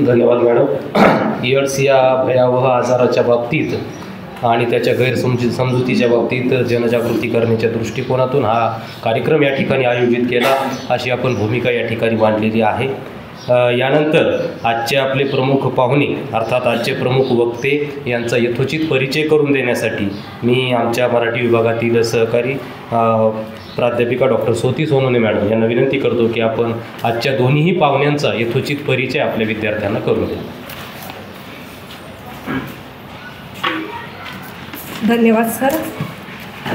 धन्यवाद madam. AIDS या भयावह आजाराच्या बाबतीत आणि त्याच्या गैरसमजुतीच्या बाबतीत जनजागृती करण्याच्या दृष्टिकोनातून हा कार्यक्रम या ठिकाणी आयोजित केला, अशी आपण भूमिका या ठिकाणी मांडलेली आहे. यानंतर आजचे आपले प्रमुख पाहुणे अर्थात आजचे प्रमुख वक्ते यांचा यथोचित परिचय करून देण्यासाठी मी आमच्या मराठी विभागातील सहकारी प्राध्यापिका डॉक्टर स्वाती सोनवणे मॅडम यांना विनंती करतो की आपण आजच्या दोन्हीही पाहुण्यांचा यथोचित परिचय आपल्या विद्यार्थ्यांना करून द्या. धन्यवाद सर.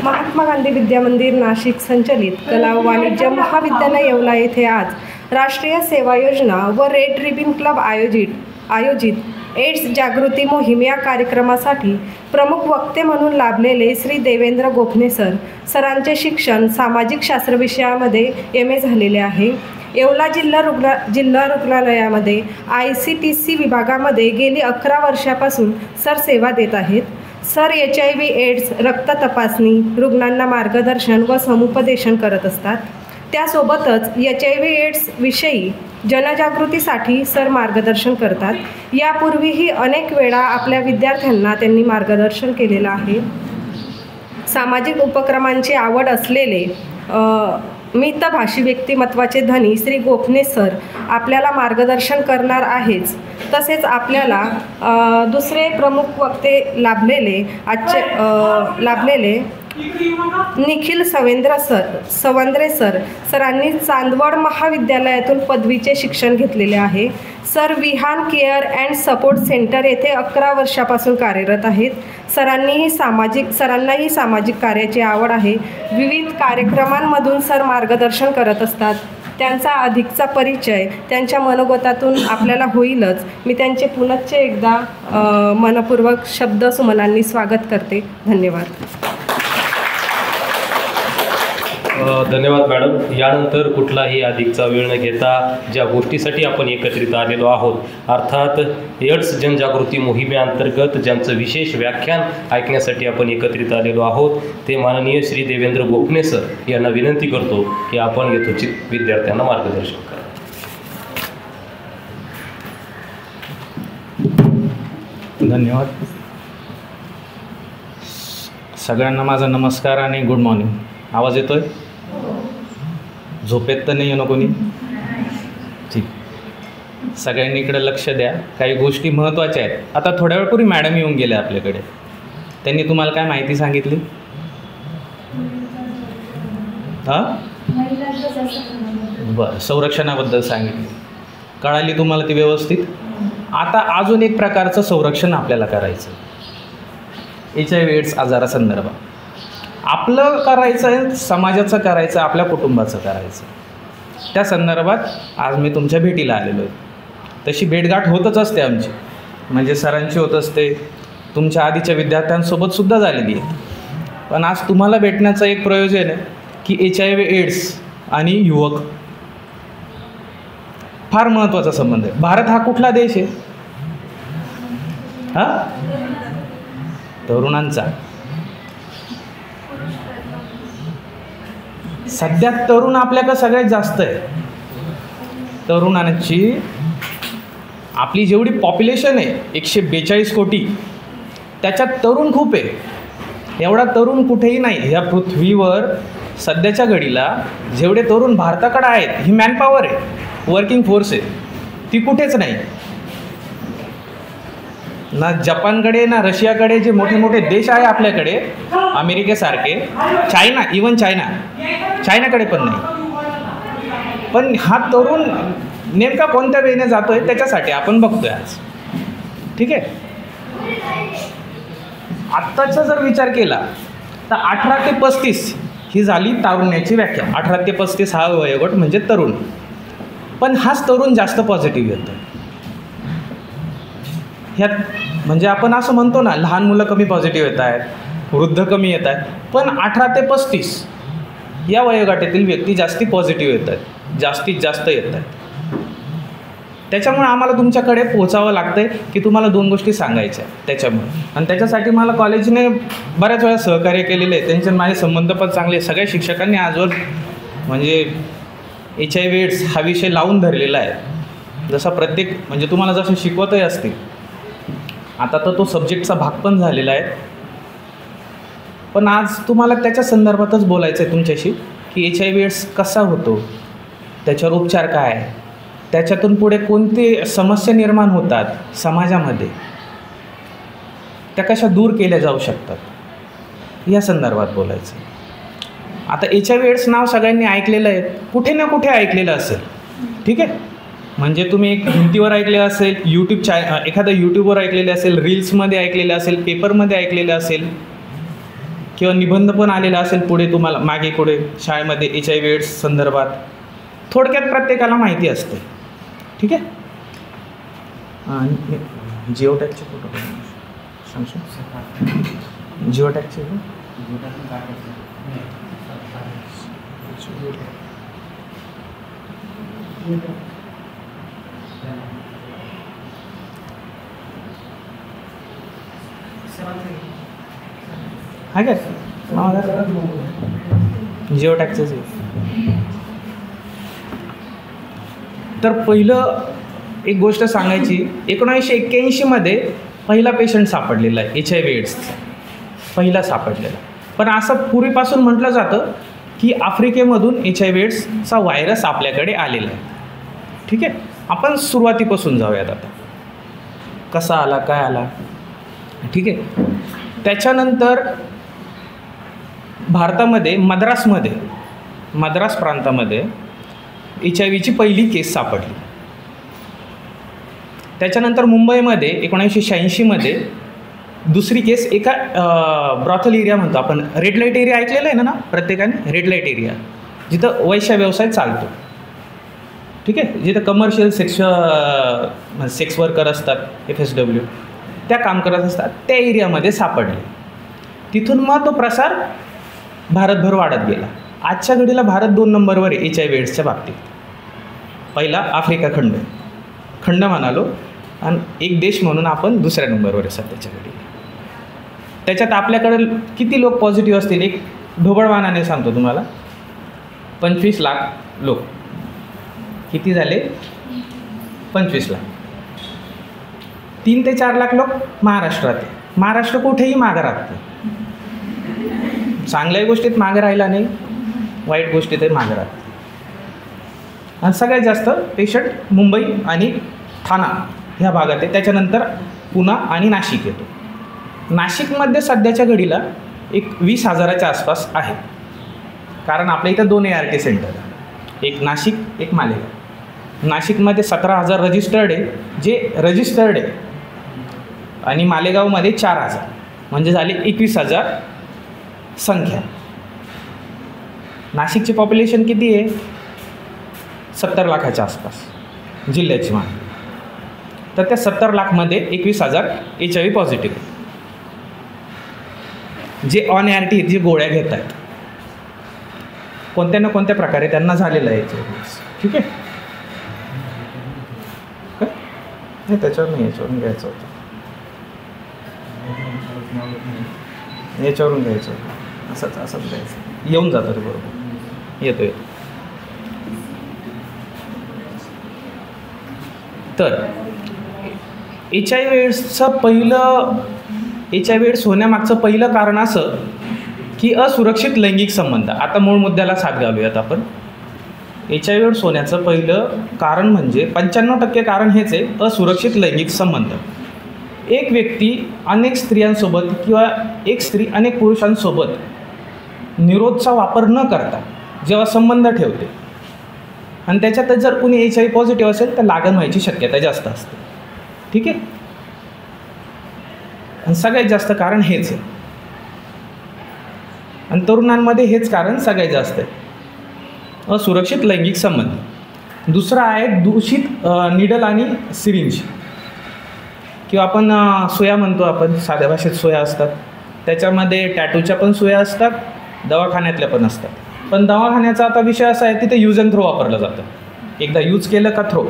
महात्मा गांधी विद्यामंदिर नाशिक संचलित कला व वाणिज्य महाविद्यालय येवला येथे आज राष्ट्रीय सेवा योजना व रेड रिबन क्लब आयोजित एड्स जागृती मोहीम या कार्यक्रमासाठी प्रमुख वक्ते म्हणून लाभलेले श्री देवेंद्र गोखणे सरांचे शिक्षण सामाजिक शास्त्र विषयामध्ये MA झालेले आहे. येवला जिल्हा रुग्णालयामध्ये ICTC विभागामध्ये गेली 11 वर्षापासून सर सेवा देत आहेत. सर HIV एड्स रक्त तपासणी, रुग्णांना मार्गदर्शन व समुपदेशन करत असतात. त्यासोबतच HIV एड्स विषयी जनजागृतीसाठी सर मार्गदर्शन करतात. यापूर्वीही अनेक वेळा आपल्या विद्यार्थ्यांना त्यांनी मार्गदर्शन केलेलं आहे. सामाजिक उपक्रमांची आवड असलेले मितभाषी व्यक्तिमत्वाचे धनी श्री गोखणे सर आपल्याला मार्गदर्शन करणार आहेच. तसेच आपल्याला दुसरे प्रमुख वक्ते लाभलेले निखिल सवंद्रे सरांनी चांदवड महाविद्यालयातून पदवीचे शिक्षण घेतलेले आहे. Sir Vihan care and support centre येथे 11 वर्षापासून कार्यरत आहेत. सरांनाही सामाजिक कार्याची आवड आहे. विविध कार्यक्रमांमधून सर मार्गदर्शन करत असतात. त्यांचा अधिकचा परिचय त्यांच्या मनोगतातून आपल्याला होईलच. मी त्यांचे पुनश्च एकदा मनपूर्वक शब्द सुमनांनी स्वागत करते. धन्यवाद. धन्यवाद मॅडम. यानंतर कुठलाही अधिकचा वेळ न घेता ज्या गोष्टीसाठी आपण एकत्रित आलेलो आहोत अर्थात एड्स जनजागृती मोहिमेअंतर्गत ज्यांचं विशेष व्याख्यान ऐकण्यासाठी आपण एकत्रित आलेलो आहोत ते माननीय श्री देवेंद्र गोखणे सर यांना विनंती करतो की आपण यथोचित विद्यार्थ्यांना मार्गदर्शन करा. धन्यवाद. सगळ्यांना माझा नमस्कार आणि गुड मॉर्निंग. आवाज येतोय? झोपेत तर नाही आहे ना कोणी? ठीक. सगळ्यांनी इकडे लक्ष द्या. काही गोष्टी महत्त्वाच्या आहेत. आता थोड्या वेळपूर्वी मॅडम येऊन गेल्या आपल्याकडे. त्यांनी तुम्हाला काय माहिती सांगितली? बरं, संरक्षणाबद्दल सांगितली. कळाली तुम्हाला ती व्यवस्थित? आता अजून एक प्रकारचं संरक्षण आपल्याला करायचं HIV एड्स आजारासंदर्भात. आपलं करायचं आहे, समाजाचं करायचं, आपल्या कुटुंबाचं करायचं. त्या संदर्भात आज मी तुमच्या भेटीला आलेलो आहे. तशी भेटगाठ होतच असते आमची, म्हणजे सरांची होत असते, तुमच्या आधीच्या विद्यार्थ्यांसोबतसुद्धा झालेली आहे. पण आज तुम्हाला भेटण्याचं एक प्रयोजन आहे की HIV एड्स आणि युवक फार महत्त्वाचा संबंध आहे. भारत हा कुठला देश आहे? तरुणांचा. सध्या तरुण आपल्याकडं सगळ्यात जास्त आहे. तरुणांची आपली जेवढी पॉप्युलेशन आहे 142 कोटी, त्याच्यात तरुण खूप आहे. एवढा तरुण कुठेही नाही या पृथ्वीवर. सध्याच्या घडीला जेवढे तरुण भारताकडे आहेत ही मॅनपॉवर आहे, वर्किंग फोर्स आहे, ती कुठेच नाही. ना जपानकडे ना रशियाकडे जे मोठे मोठे देश आहे आपल्याकडे, अमेरिकेसारखे, चायना, इवन चायनाकडे पण नाही. पण हा तरुण नेमका कोणत्या वेळेने जातो आहे त्याच्यासाठी आपण बघतोय आज. ठीक आहे. आत्ताचा जर विचार केला तर 18 ते 35 ही झाली तारुण्याची व्याख्या. 18 ते 35 हा वयोगट म्हणजे तरुण. पण हाच तरुण जास्त पॉझिटिव्ह येतो. ह्यात म्हणजे आपण असं म्हणतो ना, लहान मुलं कमी पॉझिटिव्ह येत आहेत, वृद्ध कमी येत आहेत, पण 18 ते 35 या वयोगटातील व्यक्ती जास्ती पॉझिटिव्ह येत आहेत, जास्तीत जास्त येत आहेत. त्याच्यामुळे आम्हाला तुमच्याकडे पोहोचावं लागतं आहे की तुम्हाला 2 गोष्टी सांगायच्या त्याच्यामुळे. आणि त्याच्यासाठी मला कॉलेजने बऱ्याच वेळा सहकार्य केलेले आहे. त्यांचे माझे संबंध पण चांगले. सगळ्या शिक्षकांनी आजवर म्हणजे HIV एड्स हा विषय लावून धरलेला आहे. जसा प्रत्येक म्हणजे तुम्हाला जसं शिकवतही असतील, आता तर तो सब्जेक्टचा भाग पण झालेला आहे, पण आज तुम्हाला त्याच्या संदर्भातच बोलायचं आहे तुमच्याशी की HIV एड्स कसा होतो, त्याच्यावर उपचार काय आहे, त्याच्यातून पुढे कोणते समस्या निर्माण होतात समाजामध्ये, त्या कशा दूर केल्या जाऊ शकतात, या संदर्भात बोलायचं. आता HIV एड्स नाव सगळ्यांनी ऐकलेलं आहे, कुठे ना कुठे ऐकलेलं असेल, ठीक आहे. म्हणजे तुम्ही एक हिंदीवर ऐकलेलं असेल, एखादा यूट्यूबवर ऐकलेलं असेल, रील्समध्ये ऐकलेलं असेल, पेपरमध्ये ऐकलेलं असेल, किंवा निबंध पण आलेला असेल पुढे तुम्हाला मागे पुढे शाळेमध्ये HIV एड्स संदर्भात. थोडक्यात प्रत्येकाला माहिती असते, ठीक आहे. आणि जिओ टॅगचे फोटो सांगशील, जिओ टॅगचे हा काय जिओ टॅगचंच आहे. तर पहिलं एक गोष्ट सांगायची, 1981मध्ये पहिला पेशंट सापडलेला आहे HIV एड्सचा, पहिला सापडलेला. पण असं पूर्वीपासून म्हटलं जातं की आफ्रिकेमधून HIV एड्सचा व्हायरस आपल्याकडे आलेला आहे, ठीक आहे. आपण सुरुवातीपासून जाऊयात आता, कसा आला काय आला, ठीक आहे. त्याच्यानंतर भारतामध्ये मद्रास प्रांतामध्ये HIVची पहिली केस सापडली. त्याच्यानंतर मुंबईमध्ये 1986मध्ये दुसरी केस एका ब्रॉथल एरिया म्हणतो आपण, रेड लाईट एरिया ऐकलेला आहे ना प्रत्येकाने, रेड लाईट एरिया जिथं वैश्य व्यवसाय चालतो, ठीक आहे, जिथं कमर्शियल सेक्स वर्कर असतात, FSW त्या काम करत असतात, त्या एरियामध्ये सापडले. तिथून मग तो प्रसार भारतभर वाढत गेला. आजच्या घडीला भारत 2 नंबरवर आहे HIV एड्सच्या बाबतीत. पहिला आफ्रिका खंड म्हणालो, आणि एक देश म्हणून आपण दुसऱ्या नंबरवर आहे सध्याच्या घडीला. त्याच्यात आपल्याकडे किती लोक पॉझिटिव्ह असतील, एक ढोबळमानाने सांगतो तुम्हाला, 25 लाख लोक. किती झाले? 25 लाख. 3 ते 4 लाख लोक महाराष्ट्रात आहे. महाराष्ट्र कुठेही मागं राहत नाही. चांगल्याही गोष्टीत मागे राहिला नाही, वाईट गोष्टीतही मागे राहत. आणि सगळ्यात जास्त पेशंट मुंबई आणि ठाणा ह्या भागात आहे. त्याच्यानंतर पुणे आणि नाशिक येतो. नाशिकमध्ये सध्याच्या घडीला एक 20,000च्या आसपास आहे, कारण आपल्या इथं 2 ART सेंटर आहे, एक नाशिक एक मालेगाव. नाशिकमध्ये 17,000 रजिस्टर्ड आहे, जे रजिस्टर्ड आहे, आणि मालेगावमध्ये 4,000, म्हणजे झाले 21,000 संख्या. नाशिकची पॉप्युलेशन किती आहे? 70 लाखाच्या आसपास जिल्ह्याची मान. तर त्या 70 लाखमध्ये 21,000 HIV पॉझिटिव्ह, जे ऑन ART जे गोळ्या घेत आहेत, कोणत्या ना कोणत्या प्रकारे त्यांना झालेलं आहे HIV, ठीक आहे. नाही त्याच्यावर नाही, याच्यावरून घ्यायचं होतं, याच्यावरून घ्यायचं होतं, असंच घ्यायचं, येऊन जातं ते बरोबर, येतो. तर HIV एड्स होण्यामागचं पहिलं कारण असं की असुरक्षित लैंगिक संबंध. आता मूळ मुद्द्याला साथ घालूयात आपण. HIV एड्स होण्याचं पहिलं कारण म्हणजे 95% कारण हेच आहे, असुरक्षित लैंगिक संबंध. एक व्यक्ती अनेक स्त्रियांसोबत किंवा एक स्त्री अनेक पुरुषांसोबत निरोधचा वापर न करता जेव्हा संबंध ठेवते, आणि त्याच्यातच जर कोणी HIV पॉझिटिव्ह असेल तर लागण व्हायची शक्यता जास्त असते, ठीक आहे. आणि सगळ्यात जास्त कारण हेच आहे, आणि तरुणांमध्ये हेच कारण सगळ्यात जास्त आहे, असुरक्षित लैंगिक संबंध. दुसरा आहे दूषित निडल आणि सिरिंज, किंवा आपण सुया म्हणतो, आपण साध्या भाषेत सुया असतात. त्याच्यामध्ये टॅटूच्या पण सुया असतात, दवाखान्यातल्या पण असतात. पण दवाखान्याचा आता विषय असा आहे, तिथे यूज अँड थ्रो वापरलं जातं, एकदा यूज केलं का थ्रो.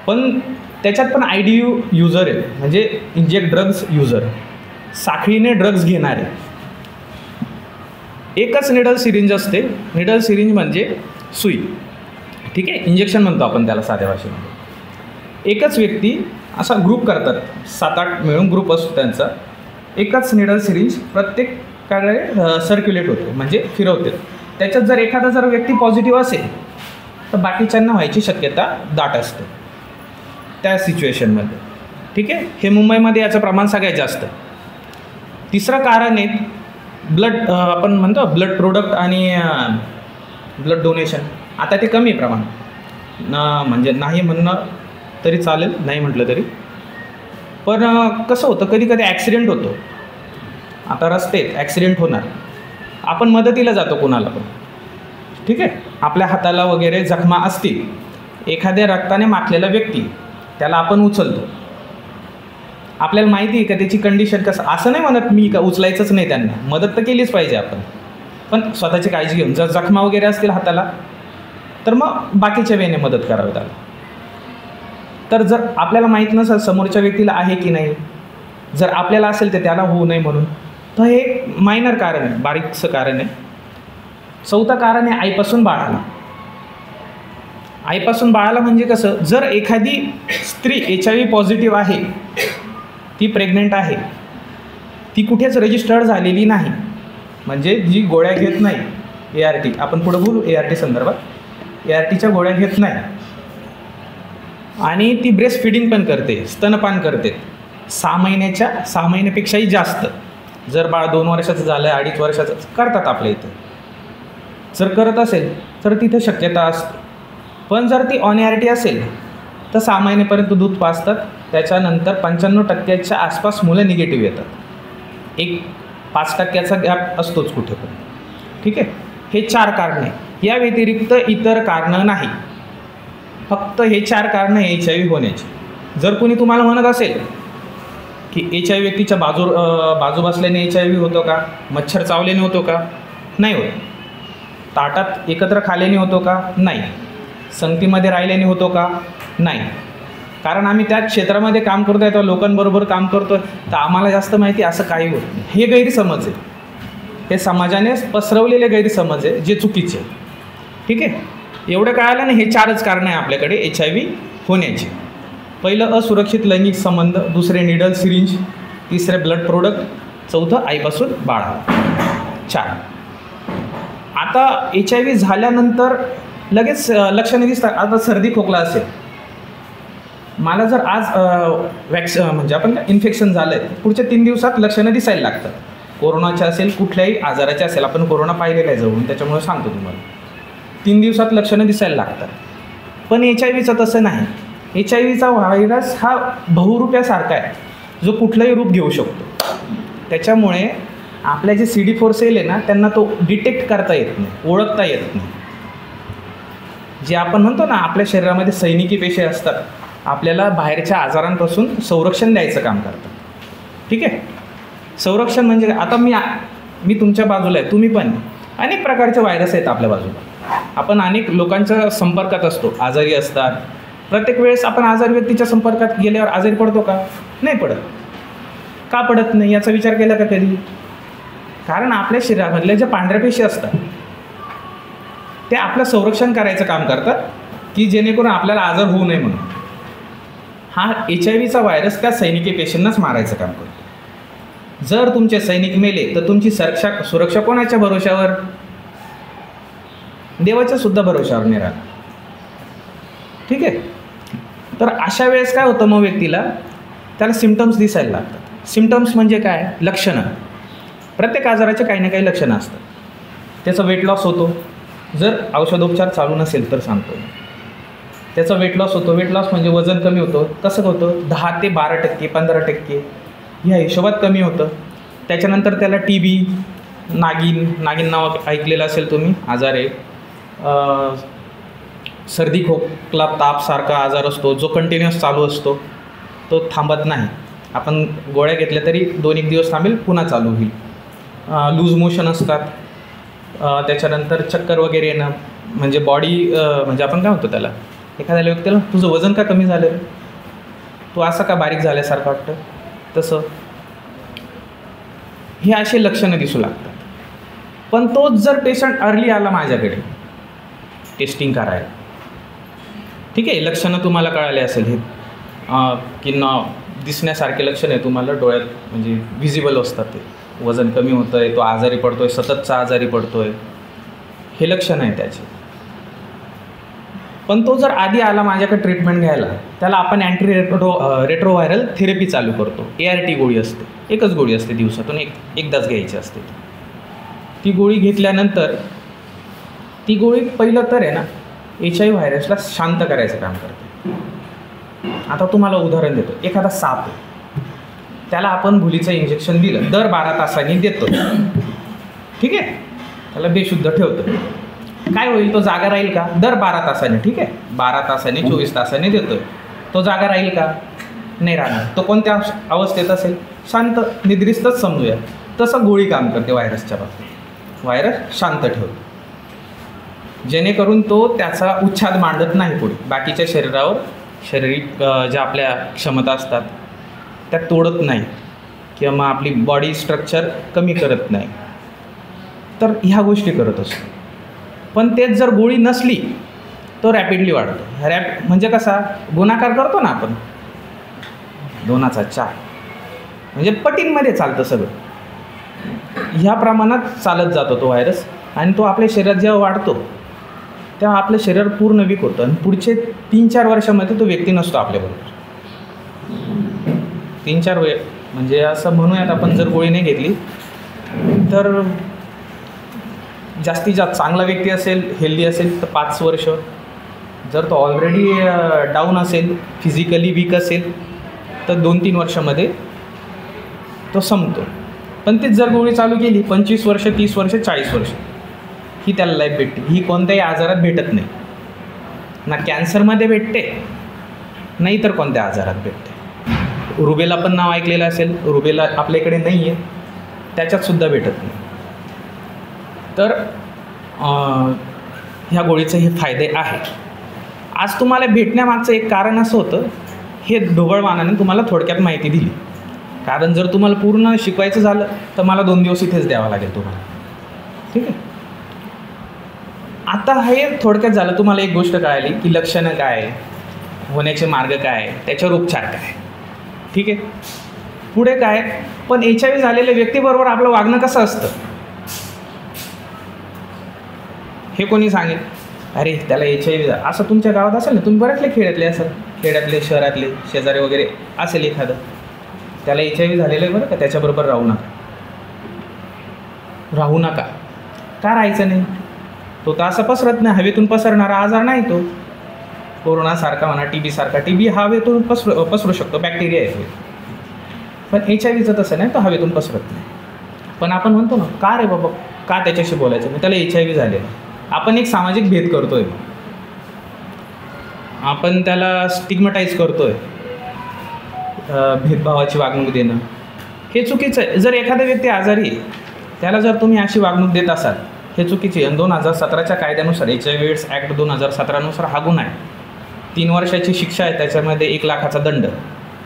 पण त्याच्यात पण IDU युजर आहे, म्हणजे इंजेक्ट ड्रग्ज युजर, साखळीने ड्रग्ज घेणारे. एकच निडल सिरिंज असते. निडल सिरिंज म्हणजे सुई, ठीक आहे, इंजेक्शन म्हणतो आपण त्याला साध्या भाषेमध्ये. एकच व्यक्ती असा ग्रुप करतात, 7-8 मिळून ग्रुप असतो त्यांचा. एकच निडल सिरिंज प्रत्येकाकडे सर्क्युलेट होते, म्हणजे फिरवते. त्याच्यात जर एखादा जर व्यक्ती पॉझिटिव्ह असेल तर बाकीच्यांना व्हायची शक्यता दाट असते त्या सिच्युएशनमध्ये. ठीक आहे, हे मुंबईमध्ये याचं प्रमाण सगळ्यात जास्त. तिसरं कारण आहे ब्लड, आपण म्हणतो ब्लड प्रोडक्ट आणि ब्लड डोनेशन. आता ते कमी आहे प्रमाण, म्हणजे नाही म्हणणं तरी चालेल, नाही म्हटलं तरी. पण कसं होतं, कधी कधी ॲक्सिडेंट होतो. आता रस्तेत ॲक्सिडेंट होणार, आपण मदतीला जातो कोणाला पण. ठीक आहे, आपल्या हाताला वगैरे जखमा असतील, एखाद्या रक्ताने माखलेला व्यक्ती त्याला आपण उचलतो. आपल्याला माहिती आहे का त्याची कंडिशन कसं, असं नाही म्हणत मी का उचलायचंच नाही, त्यांना मदत तर केलीच पाहिजे आपण, पण स्वतःची काळजी घेऊन. जर जखमा वगैरे असतील हाताला तर मग बाकीच्या वेळेने मदत करावी त्याला. तर जर आपल्याला माहीत नसेल समोरच्या व्यक्तीला आहे की नाही, जर आपल्याला असेल तर त्याला होऊ नये म्हणून, तर हे एक मायनर कारण आहे, बारीकचं कारण आहे. चौथं कारण आहे आईपासून बाळाला. आईपासून बाळाला म्हणजे कसं, जर एखादी स्त्री HIV पॉझिटिव्ह आहे, ती प्रेग्नेंट आहे, ती कुठेच रजिस्टर्ड झालेली नाही, म्हणजे जी गोळ्या घेत नाही ART, आपण पुढं बोलू ART संदर्भात, ARTच्या गोळ्या घेत नाही, आणि ती ब्रेस्ट फिडिंग पण करते, स्तनपान करते 6 महिन्यापेक्षाही जास्त. जर बाळ 2 वर्षाचं झालं, 2.5 वर्षाचं करतात आपल्या इथं. जर करत असेल तर तिथे शक्यता असते. पण जर ती ऑन ART असेल तर 6 महिन्यापर्यंत दूध पाजतात. त्याच्यानंतर 95% आसपास मुलं निगेटिव्ह येतात. एक 5% गॅप असतोच कुठे पण. ठीक आहे, हे 4 कारणे. या व्यतिरिक्त इतर कारणं नाही, फक्त हे 4 कारणं HIV होण्याची. जर कोणी तुम्हाला म्हणत असेल की HIV व्यक्तीच्या बाजू बसल्याने HIV होतो का, मच्छर चावल्याने होतो का, नाही होत. ताटात एकत्र खाल्याने होतो का, नाही. संगतीमध्ये राहिल्याने होतो का, नाही. कारण आम्ही त्या क्षेत्रामध्ये काम करतो आहे, तेव्हा लोकांबरोबर काम करतो, तर आम्हाला जास्त माहिती असं काही होत नाही. हे गैरसमज आहे, हे समाजाने पसरवलेले गैरसमज आहे, जे चुकीचे आहे. ठीक आहे, एवढं कळालं ना. हे 4च कारणं आहे आपल्याकडे HIV होण्याची. पहिलं असुरक्षित लैंगिक संबंध, दुसरे निडल सिरिंज, तिसरे ब्लड प्रोडक्ट, चौथं आईपासून बाळाला. 4. आता HIV झाल्यानंतर लगेच लक्षणे दिसतात. आता सर्दी खोकला असेल, मला जर आज म्हणजे आपण इन्फेक्शन झालं आहे, पुढच्या 3 दिवसात लक्षणं दिसायला लागतात. कोरोनाचे असेल, कुठल्याही आजाराचे असेल, आपण कोरोना पाहिलेला आहे जवळून, त्याच्यामुळे सांगतो तुम्हाला. 3 दिवसात लक्षणं दिसायला लागतात. पण HIVचं तसं नाही. HIVचा व्हायरस हा बहुरूप्यासारखा आहे, जो कुठलंही रूप घेऊ शकतो. त्याच्यामुळे आपल्या जे CD4 सेल आहे ना, त्यांना तो डिटेक्ट करता येत नाही, ओळखता येत नाही. जे आपण म्हणतो ना, आपल्या शरीरामध्ये सैनिकी पेशी असतात, आपल्याला बाहेरच्या आजारांपासून संरक्षण द्यायचं काम करतात. ठीक आहे, संरक्षण म्हणजे आता मी तुमच्या बाजूला आहे, तुम्ही पण. अनेक प्रकारचे व्हायरस आहेत आपल्या बाजूला. आपण अनेक लोकांच्या संपर्कात असतो, आजारी असतात. प्रत्येक वेळेस आपण आजारी व्यक्तीच्या संपर्कात गेल्यावर आजारी पडतो का, नाही पडत. का पडत नाही याचा विचार केला का कधी? कारण आपल्या शरीरामधल्या ज्या पांढऱ्या पेशी असतात ते आपलं संरक्षण करायचं काम करतात, की जेणेकरून आपल्याला आजार होऊ नये म्हणून. हा HIVचा व्हायरस त्या सैनिकी पेशींनाच मारायचं काम करतो. जर तुमचे सैनिक मेले तर तुमची सुरक्षा कोणाच्या भरोशावर? देवाच्या सुद्धा भरोशावर नाही राहत. ठीक आहे, तर अशा वेळेस काय होतं, मग व्यक्तीला त्याला सिम्पटम्स दिसायला लागतात. सिम्पटम्स म्हणजे काय? लक्षणं. प्रत्येक आजाराचे काही ना काही लक्षणं असतात. त्याचा वेट लॉस होतो, जर औषधोपचार चालू नसेल तर सांगतो. त्याचा वेट लॉस होतो. वेट लॉस म्हणजे वजन कमी होतं. कसं होतं? 10 ते 12%, 15% ह्या हिशोबात कमी होतं. त्याच्यानंतर त्याला TB, नागिन नाव ऐकलेलं असेल तुम्ही, आजार आहे. सर्दी खोकला तापसारखा आजार असतो, जो कंटिन्युअस चालू असतो, तो थांबत नाही. आपण गोळ्या घेतल्या तरी 2-1 दिवस थांबेल, पुन्हा चालू होईल. लूज मोशन असतात. त्याच्यानंतर चक्कर वगैरे येणं, म्हणजे बॉडी म्हणजे आपण काय म्हणतो त्याला, एखाद्या व्यक्तीला तुझं वजन का कमी झालं, तू असं का बारीक झाल्यासारखं वाटतं, तसं. हे असे लक्षणं दिसू लागतात. पण तोच जर पेशंट अर्ली आला माझ्याकडे टेस्टिंग करायला, ठीक आहे, लक्षणं तुम्हाला कळाले असेल हे की दिसण्यासारखे लक्षण आहे तुम्हाला डोळ्यात, म्हणजे व्हिजिबल असतात ते. वजन कमी होतं आहे, तो आजारी पडतो आहे, सततचा आजारी पडतो आहे, हे लक्षण आहे त्याचे. पण तो जर आधी आला माझ्याकडे ट्रीटमेंट घ्यायला, त्याला आपण रेट्रोव्हायरल थेरपी चालू करतो. ART गोळी असते, एकच गोळी असते दिवसातून एकदाच घ्यायची असते. ती गोळी घेतल्यानंतर ती गोळी पहिलं तर आहे ना HIV व्हायरसला शांत करायचं काम करते. आता तुम्हाला उदाहरण देतो. एखादा साप आहे, त्याला आपण भुलीचं इंजेक्शन दिलं, दर 12 तासांनी देतो, ठीक आहे, त्याला बेशुद्ध ठेवतो. काय होईल? तो जागा राहील का? दर 12 तासाने, ठीक आहे, 12 तासाने 24 तासाने देतोय, तो जागा राहील का? नाही राहणार. तो कोणत्या अवस्थेत असेल? शांत, निद्रिस्तच समजूया. तसं गोळी काम करते व्हायरसच्या बाबतीत. व्हायरस शांत ठेवतो, जेणेकरून तो त्याचा उच्छाद मांडत नाही पुढे. बाकीच्या शरीरावर शारीरिक ज्या आपल्या क्षमता असतात त्या तोडत नाही किंवा मग आपली बॉडी स्ट्रक्चर कमी करत नाही. तर ह्या गोष्टी करत असतो. पण तेच जर गोळी नसली तो रॅपिडली वाढतो. म्हणजे कसा गुणाकार करतो ना आपण, 2चा 4, म्हणजे पटींमध्ये चालतं सगळं. ह्या प्रमाणात चालत जातो तो व्हायरस, आणि तो आपल्या शरीरात जेव्हा वाढतो तेव्हा आपलं शरीर पूर्ण वीक होतं, आणि पुढचे 3-4 वर्षामध्ये तो व्यक्ती नसतो आपल्याबरोबर. 3-4 म्हणजे असं म्हणूयात आपण, जर गोळी नाही घेतली तर जास्तीत जास्त चांगला व्यक्ती असेल, हेल्दी असेल तर 5 वर्ष. जर तो ऑलरेडी डाऊन असेल, फिजिकली वीक असेल तर 2-3 वर्षामध्ये तो संपतो. पण तीच जर गोळी चालू केली 25 वर्ष, 30 वर्ष, 40 वर्ष, ही त्याला लाईफ भेटते. ही कोणत्याही आजारात भेटत नाही. ना कॅन्सरमध्ये भेटते, नाही तर कोणत्या आजारात भेटते. रुबेला पण नाव ऐकलेलं असेल. रुबेला आपल्या इकडे नाही आहे, त्याच्यातसुद्धा भेटत नाही. तर ह्या गोळीचे हे फायदे आहेत. आज तुम्हाला भेटण्यामागचं एक कारण असं होतं, हे ढोबळमानाने तुम्हाला थोडक्यात माहिती दिली. कारण जर तुम्हाला पूर्ण शिकवायचं झालं तर मला 2 दिवस इथेच द्यावं लागेल तुम्हाला, ठीक आहे. आता हे थोडक्यात झालं. तुम्हाला एक गोष्ट कळाली की लक्षणं काय आहे, होण्याचे मार्ग काय आहे, त्याच्यावर उपचार काय, ठीक आहे. पुढे काय, पण HIV झालेल्या व्यक्तीबरोबर आपलं वागणं कसं असतं हे कोणी सांगेल? अरे त्याला HIV झालं, असं तुमच्या गावात असेल ना, तुम्ही बऱ्याचले खेड्यातले असेल, खेड्यातले, शहरातले, शेजारी वगैरे असेल एखादं, त्याला HIV झालेलं आहे बरं का, त्याच्याबरोबर राहू नका. का राहायचं नाही? तो तर असं पसरत नाही, हवेतून पसरणारा आजार नाही तो. कोरोनासारखा म्हणा, TB सारखा. TB हवेतून पसरू शकतो, बॅक्टेरिया आहे. पण HIV तसं नाही, तो हवेतून पसरत नाही. पण आपण म्हणतो ना, का रे बाबा, का त्याच्याशी बोलायचं? मग त्याला HIV झालेलं. आपण एक सामाजिक भेद करतोय, आपण त्याला स्टिग्मटाईज करतोय, भेदभावाची वागणूक देणं हे चुकीचं आहे. जर एखादा व्यक्ती आजारी आहे, त्याला जर तुम्ही अशी वागणूक देत असाल, हे चुकीची आहे. 2017च्या कायद्यानुसार, HIV एड्स ॲक्ट 2017नुसार हा गुन्हा आहे. 3 वर्षाची शिक्षा आहे, त्याच्यामध्ये 1 लाखाचा दंड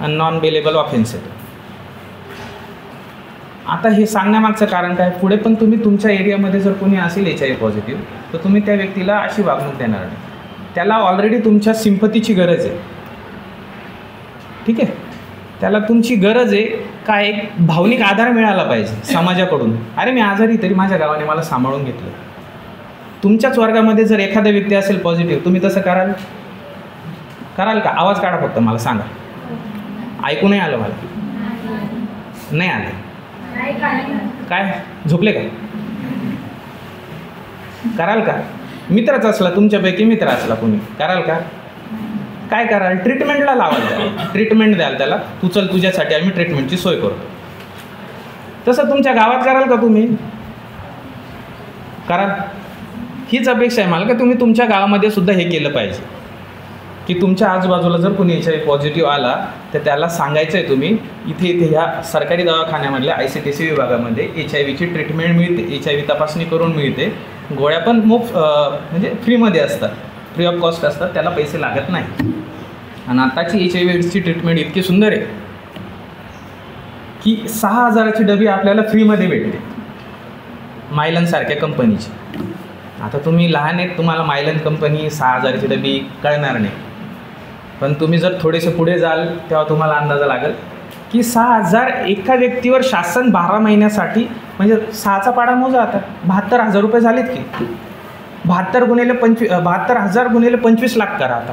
आणि नॉन बेलेबल ऑफेन्स येतो. आता हे सांगण्यामागचं कारण काय? पुढे पण तुम्ही तुमच्या एरियामध्ये जर कोणी असेल HIV पॉझिटिव्ह, तर तुम्ही त्या व्यक्तीला अशी वागणूक देणार नाही. त्याला ऑलरेडी तुमच्या सिंपतीची गरज आहे, ठीक आहे. त्याला तुमची गरज आहे काय? एक भावनिक आधार मिळाला पाहिजे समाजाकडून. अरे मी आजारी, तरी माझ्या गावाने मला सांभाळून घेतलं. तुमच्याच वर्गामध्ये जर एखादा व्यक्ती असेल पॉझिटिव्ह, तुम्ही तसं कराल का? आवाज काढा फक्त, मला सांगा. ऐकू नाही आलं मला, नाही आलं. काय झोपले का? कराल का? मित्रच असला, तुमच्यापैकी मित्र असला कोणी, कराल का? काय कराल? ट्रीटमेंटला लावाल त्याला, ट्रीटमेंट द्याल त्याला. तू चल, तुझ्यासाठी आम्ही ट्रीटमेंटची सोय करतो. तसं तुमच्या गावात कराल का तुम्ही? कराल? हीच अपेक्षा आहे मला, की तुम्ही तुमच्या गावामध्ये सुद्धा हे केलं पाहिजे, की तुमच्या आजूबाजूला जर कोणी HIV पॉझिटिव्ह आला तर त्याला सांगायचं आहे, तुम्ही इथे ह्या सरकारी दवाखान्यामधल्या ICTC विभागामध्ये HIVची ट्रीटमेंट मिळते, HIV तपासणी करून मिळते. गोळ्या पण म्हणजे फ्रीमध्ये असतात, फ्री ऑफ कॉस्ट असतात, त्याला पैसे लागत नाही. आणि आताची HIV एड्सची ट्रीटमेंट इतकी सुंदर आहे की 6,000ची डबी आपल्याला फ्रीमध्ये भेटते, मायलनसारख्या कंपनीची. आता तुम्ही लहान आहेत, तुम्हाला मायलन कंपनी 6,000ची डबी कळणार नाही. पण तुम्ही जर थोडेसे पुढे जाल तेव्हा तुम्हाला अंदाजा लागेल की 6,000 एका व्यक्तीवर शासन 12 महिन्यासाठी, म्हणजे 6चा पाडा मोजा आता, 72,000 रुपये झालेत की. 72,000 गुणिले 25 लाख करा आता.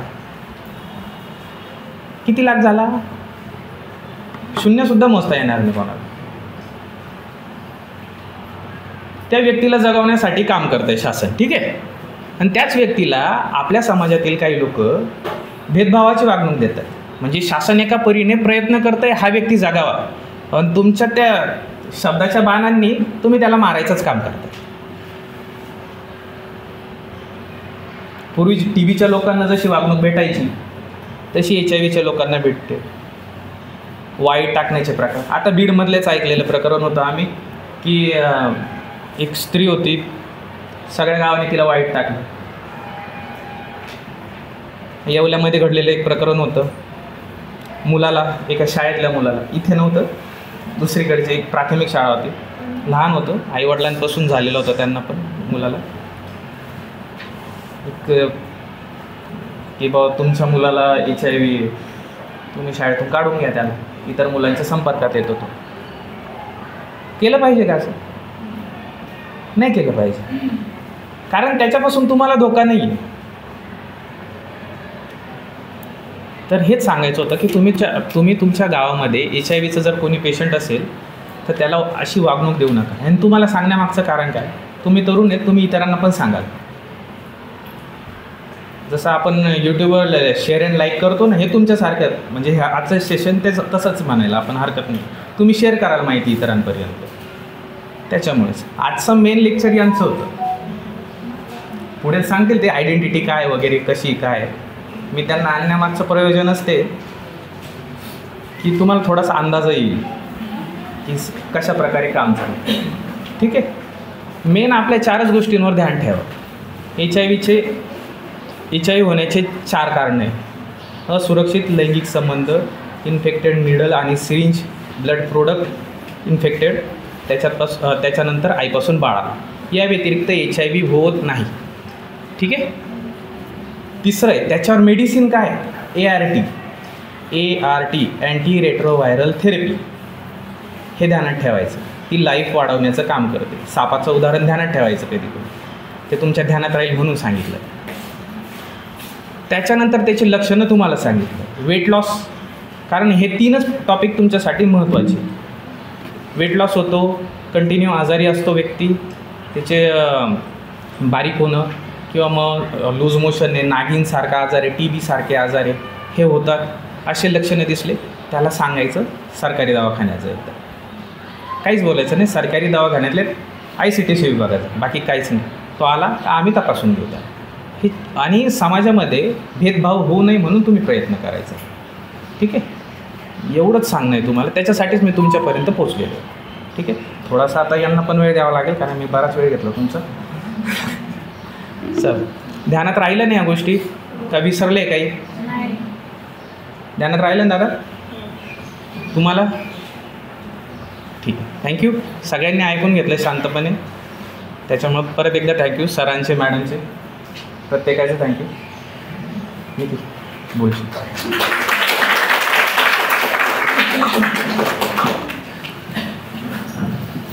किती लाख झाला? शून्यसुद्धा मोजता येणार नाही कोणाला. त्या व्यक्तीला जगवण्यासाठी काम करतंय शासन, ठीक आहे. आणि त्याच व्यक्तीला आपल्या समाजातील काही लोक भेदभावाची वागणूक देतात. म्हणजे शासन एका परीने प्रयत्न करतंय हा व्यक्ती जगावा, पण तुमच्या त्या शब्दाच्या बाणांनी तुम्ही त्याला मारायचंच काम करताय. पूर्वी TBच्या लोकांना जशी वागणूक भेटायची तशी HIV लोकांना भेटते. वाईट टाकण्याचे प्रकार. आता बीडमधलेच ऐकलेलं प्रकरण होतं आम्ही की एक स्त्री होती, सगळ्या गावाने तिला वाईट टाकलं. येवल्यामध्ये घडलेलं एक प्रकरण होतं. मुलाला, एका शाळेतल्या मुलाला, इथे नव्हतं, दुसरीकडची एक प्राथमिक शाळा होती, लहान होतं, आईवडिलांपासून झालेलं होतं त्यांना पण मुलाला, एक की बाबा तुमच्या मुलाला HIV, तुम्ही शाळेतून काढून घ्या त्याला, इतर मुलांच्या संपर्कात येतो तो. केलं पाहिजे का असं? नाही केलं पाहिजे, कारण त्याच्यापासून तुम्हाला धोका नाही आहे. तर हेच सांगायचं होतं की तुम्ही तुमच्या गावामध्ये HIV जर कोणी पेशंट असेल तर त्याला अशी वागणूक देऊ नका. आणि तुम्हाला सांगण्यामागचं कारण काय, तुम्ही तरुण आहेत, तुम्ही इतरांना पण सांगाल. जसं आपण यूट्यूबवर शेअर अँड लाईक करतो ना, हे तुमच्यासारख्यात, म्हणजे हे आजचं सेशन ते तसंच म्हणायला आपण हरकत नाही. तुम्ही शेअर कराल माहिती इतरांपर्यंत. त्याच्यामुळेच आजचं मेन लेक्चर यांचं होतं. पुढे सांगतील ते आयडेंटिटी काय वगैरे कशी काय. मी त्यांना आणण्यामागचं प्रयोजन असते की तुम्हाला थोडासा अंदाज येईल की कशा प्रकारे काम चालतं, ठीक आहे. मेन आपल्या 4च गोष्टींवर ध्यान ठेवा. HIV होण्याचे 4 कारणं आहे. असुरक्षित लैंगिक संबंध, इन्फेक्टेड निडल आणि सिरिंज, ब्लड प्रोडक्ट इन्फेक्टेड, त्याच्यानंतर आईपासून बाळा. या व्यतिरिक्त HIV होत नाही, ठीक आहे. तिसरं आहे त्याच्यावर मेडिसिन काय, ART अँटी रेट्रोव्हायरल थेरपी. हे ध्यानात ठेवायचं, ती लाईफ वाढवण्याचं काम करते. सापाचं उदाहरण ध्यानात ठेवायचं कधी कधी, ते तुमच्या ध्यानात राहील म्हणून सांगितलं. त्याच्यानंतर त्याची लक्षणं तुम्हाला सांगितलं. वेट लॉस, कारण हे 3च टॉपिक तुमच्यासाठी महत्त्वाचे. वेट लॉस होतो, कंटिन्यू आजारी असतो व्यक्ती, त्याचे बारीक होणं किंवा मग लूज मोशनने, नागिनसारखा आजार आहे, TB सारखे आजार आहे, हे होतात. असे लक्षणं दिसले त्याला सांगायचं सरकारी दवाखान्याचं. एकदा काहीच बोलायचं नाही, सरकारी दवाखान्यातले ICTC विभागाचं, बाकी काहीच नाही. तो आला तर आम्ही तपासून घेऊ त्याला. हे आणि समाजामध्ये भेदभाव होऊ नये म्हणून तुम्ही प्रयत्न करायचा, ठीक आहे. एवढंच सांगणं आहे तुम्हाला, त्याच्यासाठीच मी तुमच्यापर्यंत पोचलेलो, ठीक आहे. थोडासा आता यांना पण वेळ द्यावा लागेल कारण मी बराच वेळ घेतला तुमचा. सर ध्यानात राहिलं नाही या गोष्टी का विसरले काही? ध्यानात राहिलं ना दादा तुम्हाला? ठीक आहे, थँक्यू. सगळ्यांनी ऐकून घेतलं शांतपणे, त्याच्यामुळं परत एकदा थँक्यू सरांचे, मॅडमचे, प्रत्येकाचे थँक्यू. मी बोलतो.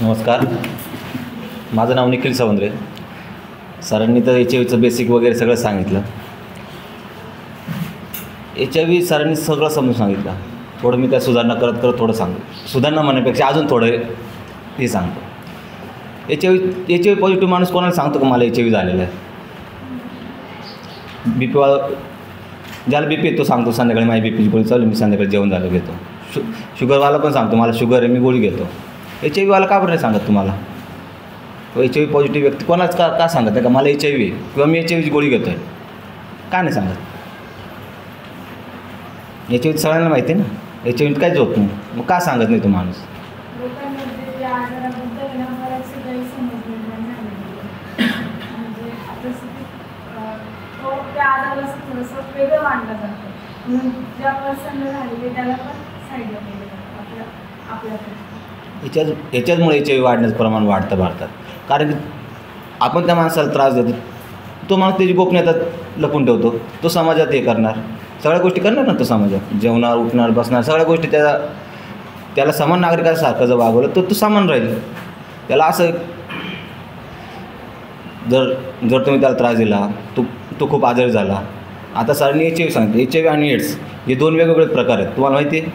नमस्कार, माझं नाव निखिल सवंद्रे. सरांनी तर HIV बेसिक वगैरे सगळं सांगितलं. HIV सरांनी सगळं समजून सांगितलं. थोडं मी त्या सुधारणा करत थोडं सांगतो. सुधारणा म्हणण्यापेक्षा अजून थोडं हे सांगतो. HIV पॉझिटिव्ह माणूस कोणाला सांगतो का मला HIV झालेलं आहे? BP ज्याला BP येतो सांगतो संध्याकाळी माझी BPची गोळी चालू, मी संध्याकाळी जेवण झालं घेतो. शुगरवाला पण सांगतो मला शुगर आहे, मी गोळी घेतो. HIV का बरं नाही सांगत तुम्हाला? HIV पॉझिटिव्ह व्यक्ती कोणाच का सांगत आहे का मला HIV आहे किंवा मी HIVची गोळी घेतो आहे? का नाही सांगत? HIV सगळ्यांना माहिती आहे ना, HIV काहीच होत नाही, मग का सांगत नाही तो माणूस? ह्याच्याचमुळे HIV वाढण्याचं प्रमाण वाढतं भारतात. कारण की आपण त्या माणसाला त्रास देतो, तो माणूस त्याची गोपनीयता लपून ठेवतो, तो समाजात हे करणार. सगळ्या गोष्टी करणार ना तो समाजात, जेवणार उठणार बसणार सगळ्या गोष्टी त्याला समान नागरिकासारखं जर वागवलं तर तो समान राहील. त्याला असं जर तुम्ही त्याला त्रास दिला, तो खूप आजारी झाला. आता सरांनी HIV सांगितलं. HIV आणि एड्स हे 2 वेगवेगळे प्रकार आहेत. तुम्हाला माहिती आहे,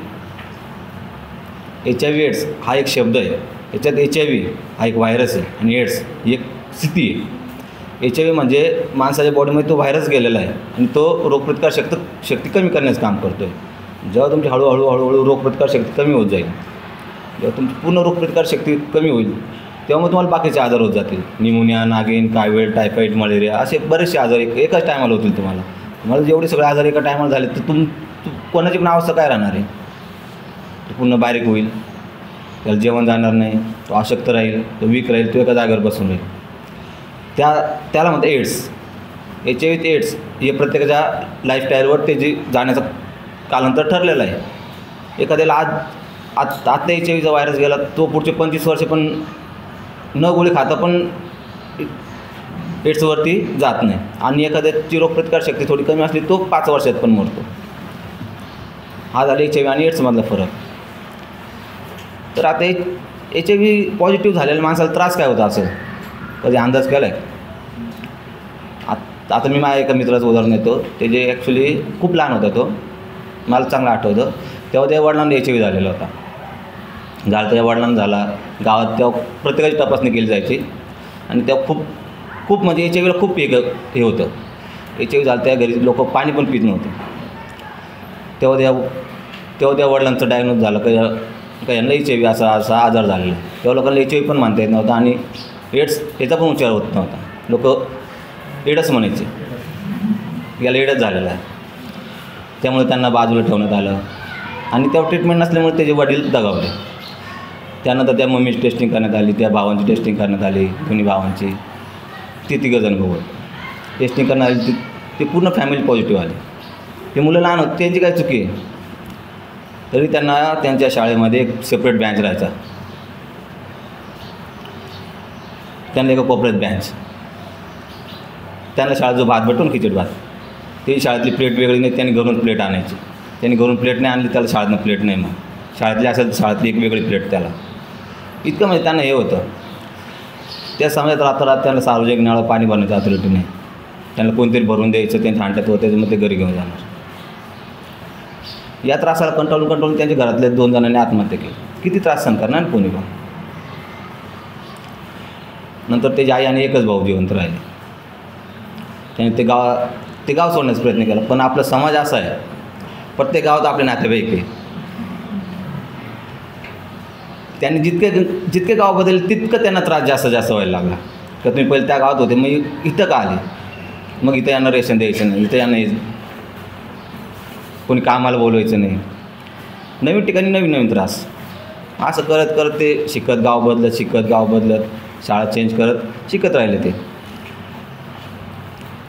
HIV एड्स हा एक शब्द आहे, याच्यात HIV हा एक व्हायरस आहे आणि एड्स ही एक स्थिती आहे. HIV म्हणजे माणसाच्या बॉडीमध्ये तो व्हायरस गेलेला आहे आणि तो रोगप्रतिकार शक्ती कमी करण्याचं काम करतो आहे. जेव्हा तुमची हळूहळू रोगप्रतिकार शक्ती कमी होत जाईल, जेव्हा तुमची पूर्ण रोगप्रतिकार शक्ती कमी होईल, तेव्हा मग तुम्हाला बाकीचे आजार होत जातील. निमोनिया, नागिन, कावीळ, टायफॉईड, मलेरिया असे बरेचसे आजार एकाच टायमाला होतील. तुम्हाला जेवढे सगळे आजार एका टायमाला झाले तर कोणाची पण अवस्था काय राहणार आहे? तो पूर्ण बारीक होईल, त्याला जेवण जाणार नाही, तो अशक्त राहील, तो वीक राहील, तो एका जागेवर बसून राहील. त्याला म्हणतात एड्स. HIV ते एड्स हे प्रत्येकाच्या लाईफस्टाईलवर ते जे जाण्याचं कालांतर ठरलेलं आहे. एखाद्याला आता HIVचा व्हायरस गेला, तो पुढचे 25 वर्ष पण न गोळी खाता पण एड्सवरती जात नाही. आणि एखाद्याची रोगप्रतिकार शक्ती थोडी कमी असली तो 5 वर्षात पण मरतो. हा झाला HIV आणि एड्समधला फरक. तर आता HIV पॉझिटिव्ह झालेल्या माणसाला त्रास काय होता असेल, कधी अंदाज केला आहे? आता मी माझ्या एका मित्राचं उदाहरण देतो. ते जे ॲक्च्युली खूप लहान होता, तो मला चांगलं आठवतं. तेव्हा त्या वडिलांना HIV झालेला होता. त्या वडिलांना झाला, गावात तेव्हा प्रत्येकाची तपासणी केली जायची आणि तेव्हा खूप म्हणजे HIVला खूप हे होतं. HIV झालं, त्या घरी लोक पाणी पण पित नव्हते. तेव्हा त्या वडिलांचं डायग्नोज झालं का यांना HIV असा आजार झालेला. तेव्हा लोकांना HIV पण मानता येत नव्हता आणि एड्स याचा पण उच्चार होत नव्हता. लोक एडच म्हणायचे, याला एडच झालेला आहे. त्यामुळे त्यांना बाजूला ठेवण्यात आलं आणि तेव्हा ट्रीटमेंट नसल्यामुळे त्याचे वडील दगावले. त्यानंतर त्या मम्मीची टेस्टिंग करण्यात आली, त्या भावांची टेस्टिंग करण्यात आली, दोन्ही भावांची. ते 3 जण भाऊ टेस्टिंग करण्यात आली. ते पूर्ण फॅमिली पॉझिटिव्ह आले. ते मुलं लहान होते, त्यांची काय चुकी आहे? तरी त्यांना त्यांच्या शाळेमध्ये एक सेपरेट बँच राहायचा. त्यांना एका कोपऱ्यात बँच. त्यांना शाळेत जो भात भेटतो ना, खिचडी भात, ते शाळेतली प्लेट वेगळी नाही, त्यांनी घरून प्लेट आणायची. त्यांनी घरून प्लेट नाही आणली, त्याला शाळेतनं प्लेट नाही. मग शाळेतली असेल तर शाळेतली एक वेगळी प्लेट त्याला. इतकं म्हणजे त्यांना हे होतं. त्या समयात रात्रात त्यांना सार्वजनिक नळाला पाणी भरण्याची अथॉरिटी नाही. त्यांना कोणतरी भरून द्यायचं, त्यांच्या हांड्यात होतं, त्याच्यामध्ये ते घरी घेऊन जाणार. या त्रासाला कंटाळून त्यांच्या घरातल्या 2 जणांनी आत्महत्या केली. किती त्रास सहन करणार ना कोणी पण. नंतर त्याची आई आणि एकच भाऊ जिवंत राहिले. त्याने ते गाव सोडण्याचा प्रयत्न केला. पण आपला समाज असा आहे, प्रत्येक गावात आपले नातेवाईक आहे. त्यांनी जितके गाव बदलले तितकं त्यांना त्रास जास्त व्हायला लागला. तर तुम्ही पहिले त्या गावात होते, मग इथं का आले? मग इथं यांना रेशन द्यायचं नाही, इथं यांना कोणी कामाला बोलवायचं नाही. नवीन ठिकाणी नवीन त्रास. असं करत ते शिकत गाव बदलत शाळा चेंज करत शिकत राहिले.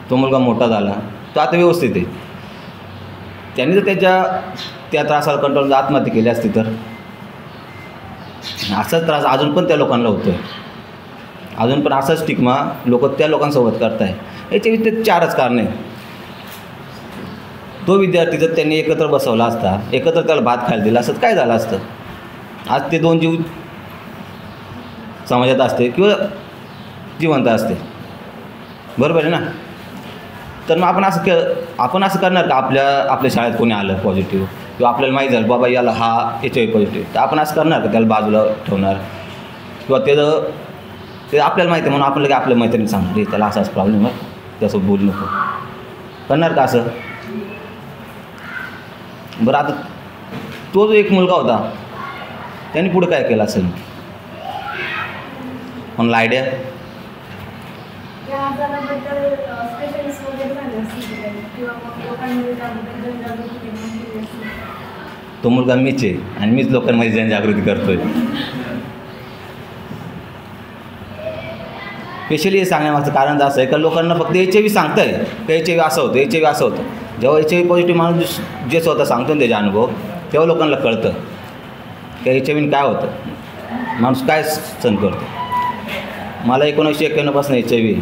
तो मुलगा मोठा झाला, तो आता व्यवस्थित आहे. त्यांनी जर त्या त्रासाला कंट्रोल आत्महत्या केली असती तर असाच त्रास अजून पण त्या लोकांना होतो आहे. अजून पण असाच स्टिग्मा लोक त्या लोकांसोबत करत आहे. याचे ते 4च कारणे. तो विद्यार्थी जर त्यांनी एकत्र बसवला असता, एकत्र त्याला भात खायला दिला असतं, काय झालं असतं? आज ते 2 जीव समाजात असते किंवा जिवंत असते. बरोबर आहे ना? तर मग आपण असं करणार का? आपल्या शाळेत कोणी आलं पॉझिटिव्ह किंवा आपल्याला माहीत झालं बाबा याला हा HIV पॉझिटिव्ह, तर आपण असं करणार का? त्याला बाजूला ठेवणार किंवा ते आपल्याला माहिती आहे म्हणून आपण आपल्या मैत्रिणी सांगतो त्याला असाच प्रॉब्लेम आहे, त्यासोबत बोलू नको, करणार का असं? बरं, आता तो जो एक मुलगा होता त्यांनी पुढे काय केलं असेल? कोणाला आयडिया? तो मुलगा मीच आहे आणि मीच लोकांमध्ये जनजागृती करतोय. स्पेशली हे सांगण्यामागचं कारण असं आहे का लोकांना फक्त HIV सांगताय का HIV असं होतं, HIV असं होतं. जेव्हा HIV पॉझिटिव्ह माणूस जे स्वतः सांगतो ना त्याचा अनुभव, तेव्हा लोकांना कळतं की HIV काय होतं, माणूस काय सहन करतो. मला 1991 पासून HIV,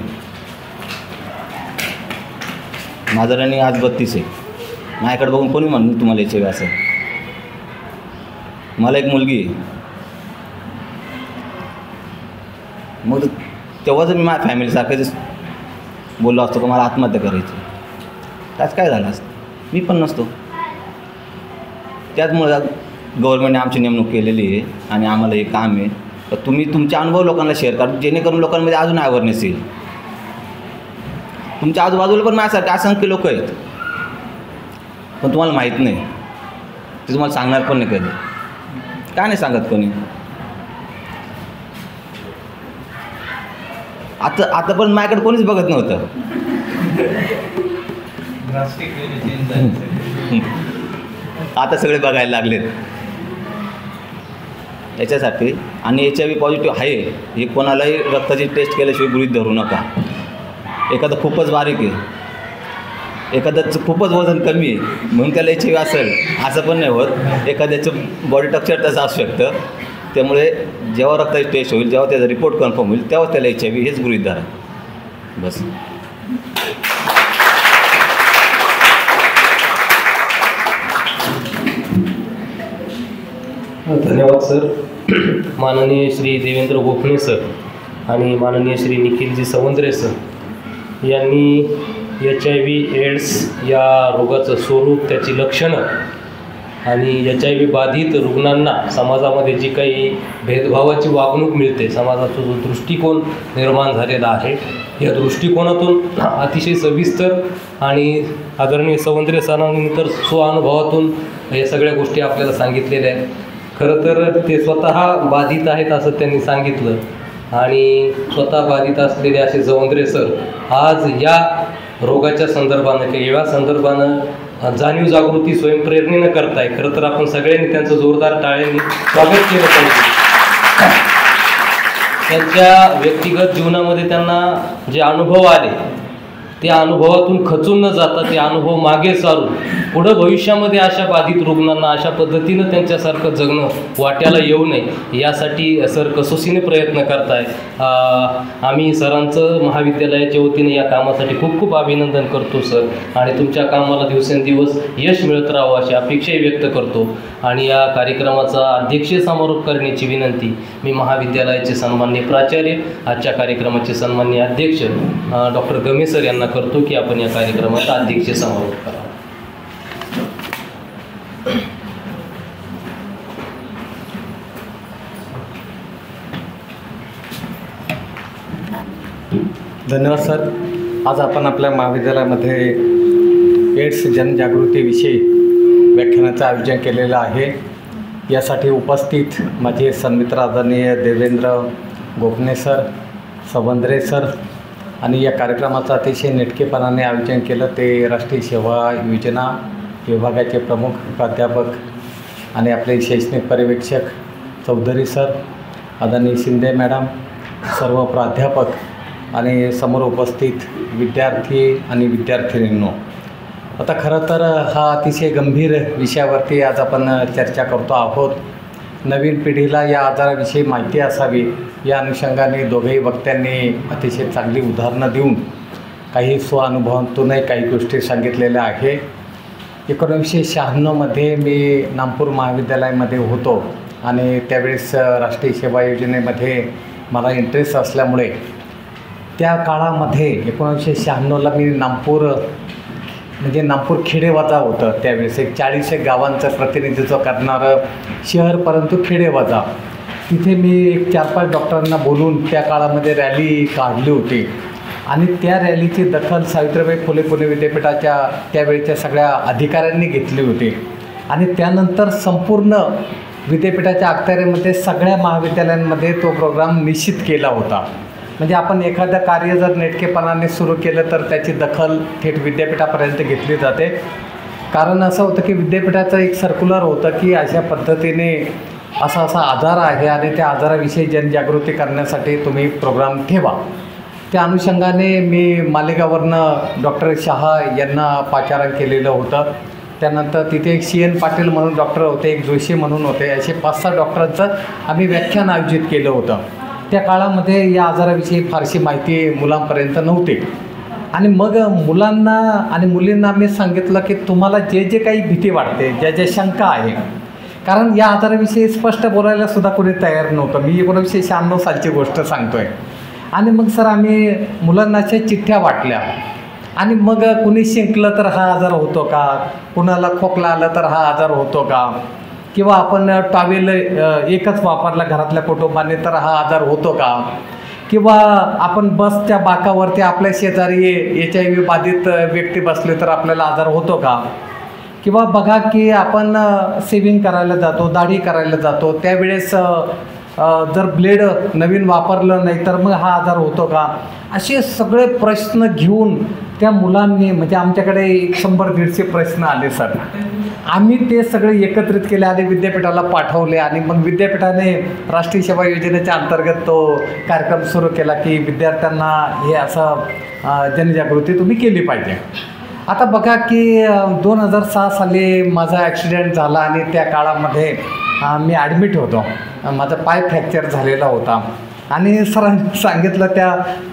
माझं रनिंग आज 32 आहे. माझ्याकडे बघून कोणी म्हणून तुम्हाला एच आय व्ही असेल. मला एक मुलगी आहे. मग तेव्हा जर मी माझ्या फॅमिलीसारखं बोललो असतो का मला आत्महत्या करायची, त्याच काय झालं असतं, मी पण नसतो. त्याचमुळे गव्हर्नमेंटने आमची नेमणूक केलेली आहे आणि आम्हाला हे काम आहे. तर तुम्ही तुमचे अनुभव लोकांना शेअर करा, जेणेकरून लोकांमध्ये अजून अवेअरनेस येईल. तुमच्या आजूबाजूला पण माझ्यासारखे असंख्य लोक आहेत, पण तुम्हाला माहीत नाही, ते तुम्हाला सांगणार पण नाही कधी. काय नाही सांगत कोणी. आता पण माझ्याकडे कोणीच बघत नव्हतं. आता सगळे बघायला लागलेत. याच्यासाठी आणि एच आय व्ही पॉझिटिव्ह आहे हे कोणालाही रक्ताची टेस्ट केल्याशिवाय गृहीत धरू नका. एखादं खूपच बारीक आहे, एखाद्याचं खूपच वजन कमी आहे म्हणून त्याला एच आय व्ही असेल असं पण नाही होत. एखाद्याचं बॉडी स्ट्रक्चर तसं असू शकतं. त्यामुळे जेव्हा रक्ताची टेस्ट होईल, जेव्हा त्याचा रिपोर्ट कन्फर्म होईल, तेव्हा त्याला एच आय व्ही हेच गृहीत धरा. बस. धन्यवाद सर. माननीय श्री देवेंद्र गोखणे सर आणि माननीय श्री निखिलजी सवंद्रे सर यांनी एच आय व्ही एड्स या रोगाचं स्वरूप, त्याची लक्षणं आणि एच आय व्ही बाधित रुग्णांना समाजामध्ये जी काही भेदभावाची वागणूक मिळते, समाजाचा जो दृष्टिकोन निर्माण झालेला आहे, या दृष्टिकोनातून अतिशय सविस्तर आणि आदरणीय सवंद्रे सरांनी तर स्वानुभवातून या सगळ्या गोष्टी आपल्याला सांगितलेल्या आहेत. खरं तर ते स्वतः बाधित आहेत असं त्यांनी सांगितलं आणि स्वतः बाधित असलेले असे सवंद्रे सर आज या रोगाच्या संदर्भानं किंवा या संदर्भानं जाणीव जागृती स्वयंप्रेरणेनं करताय. खरं तर आपण सगळ्यांनी त्यांचं जोरदार टाळ्यांनी स्वागत केलं पाहिजे. त्यांच्या व्यक्तिगत जीवनामध्ये त्यांना जे अनुभव आले, त्या अनुभवातून खचून न जाता ते अनुभव मागे सारून पुढं भविष्यामध्ये अशा बाधित रुग्णांना अशा पद्धतीनं त्यांच्यासारखं जगणं वाट्याला येऊ नये यासाठी सर कसोशीने प्रयत्न करताय. आम्ही सरांचं महाविद्यालयाच्या वतीने या कामासाठी खूप खूप अभिनंदन करतो सर आणि तुमच्या कामाला दिवसेंदिवस यश मिळत राहावं अशी अपेक्षाही व्यक्त करतो. आणि या कार्यक्रमाचा अध्यक्षीय समारोप करण्याची विनंती मी महाविद्यालयाचे सन्माननीय प्राचार्य, आजच्या कार्यक्रमाचे सन्माननीय अध्यक्ष डॉक्टर गमे सर यांना करतो की आपण या कार्यक्रमाचा अध्यक्षीय समारोप करा. धन्यवाद सर. आज आपण आपल्या महाविद्यालयामध्ये एड्स जनजागृतीविषयी व्याख्यानाचं आयोजन केलेलं आहे. यासाठी उपस्थित माझे सन्मित्र आदरणीय देवेंद्र गोखणे सर, सवंद्रे सर आणि या कार्यक्रमाचं अतिशय नेटकेपणाने आयोजन केलं ते राष्ट्रीय सेवा योजना विभागाचे प्रमुख प्राध्यापक आणि आपले शैक्षणिक पर्यवेक्षक चौधरी सर, आदरणीय शिंदे मॅडम, सर्व प्राध्यापक आणि समोर उपस्थित विद्यार्थी आणि विद्यार्थिनींनो. आता खरं तर हा अतिशय गंभीर विषयावरती आज आपण चर्चा करतो आहोत. नवीन पिढीला या आजाराविषयी माहिती असावी या अनुषंगाने दोघेही वक्त्यांनी अतिशय चांगली उदाहरणं देऊन काही स्वानुभवांतूनही काही गोष्टी सांगितलेल्या आहे. 1996मध्ये मी नागपूर महाविद्यालयामध्ये होतो आणि त्यावेळेस राष्ट्रीय सेवा योजनेमध्ये मला इंटरेस्ट असल्यामुळे त्या काळामध्ये 1996ला मी नागपूर नागपूर खेडेवजा होतं त्यावेळेस. एक 40 गावांचं प्रतिनिधित्व करणारं शहर, परंतु खेडेवजा. तिथे मी एक 4-5 डॉक्टरांना बोलून त्या काळामध्ये रॅली काढली होती आणि त्या रॅलीची दखल सावित्रीबाई फुले पुणे विद्यापीठाच्या त्यावेळच्या सगळ्या अधिकाऱ्यांनी घेतली होती आणि त्यानंतर संपूर्ण विद्यापीठाच्या अखत्यारीमध्ये सगळ्या महाविद्यालयांमध्ये तो प्रोग्राम निश्चित केला होता. म्हणजे आपण एखादं कार्य जर नेटकेपणाने सुरू केलं तर त्याची दखल थेट विद्यापीठापर्यंत घेतली जाते. कारण असं होतं की विद्यापीठाचं एक सर्क्युलर होतं की अशा पद्धतीने असा आजार आहे आणि त्या आजाराविषयी जनजागृती करण्यासाठी तुम्ही प्रोग्राम ठेवा. त्या अनुषंगाने मी मालेगाववरनं डॉक्टर शहा यांना पाचारण केलेलं होतं. त्यानंतर तिथे एक CN पाटील म्हणून डॉक्टर होते, एक जोशी म्हणून होते, असे 5-6 डॉक्टरांचं आम्ही व्याख्यान आयोजित केलं होतं. त्या काळामध्ये या आजाराविषयी फारशी माहिती मुलांपर्यंत नव्हती आणि मग मुलांना आणि मुलींना मी सांगितलं की तुम्हाला जे जे काही भीती वाटते, ज्या ज्या शंका आहे, कारण या आजाराविषयी स्पष्ट बोलायला सुद्धा कोणी तयार नव्हतं. मी 1996 सालची गोष्ट सांगतो आहे. आणि मग सर आम्ही मुलांना अशा चिठ्ठ्या वाटल्या आणि मग कुणी शिंकलं तर हा आजार होतो का, कुणाला खोकला आलं तर हा आजार होतो का, किंवा आपण टॉवेल एकच वापरला घरातल्या कुटुंबाने तर हा आजार होतो का, किंवा आपण बसच्या बाकावरती आपल्या शेजारी HIV बाधित व्यक्ती बसले तर आपल्याला आजार होतो का, किंवा बघा की आपण सेविंग करायला जातो, दाढी करायला जातो, त्यावेळेस जर ब्लेड नवीन वापरलं नाही तर मग हा आजार होतो का. असे सगळे प्रश्न घेऊन त्या मुलांनी, म्हणजे आमच्याकडे 100-150 प्रश्न आले सर. आम्ही ते सगळे एकत्रित केले आणि विद्यापीठाला पाठवले. आणि मग विद्यापीठाने राष्ट्रीय सेवा योजनेच्या अंतर्गत तो कार्यक्रम सुरू केला की विद्यार्थ्यांना हे असं जनजागृती तुम्ही केली पाहिजे. आता बघा की 2006 साली माझा ॲक्सिडेंट झाला आणि त्या काळामध्ये मी ॲडमिट होतो. माझा पाय फ्रॅक्चर झालेला होता आणि सरांनी सांगितलं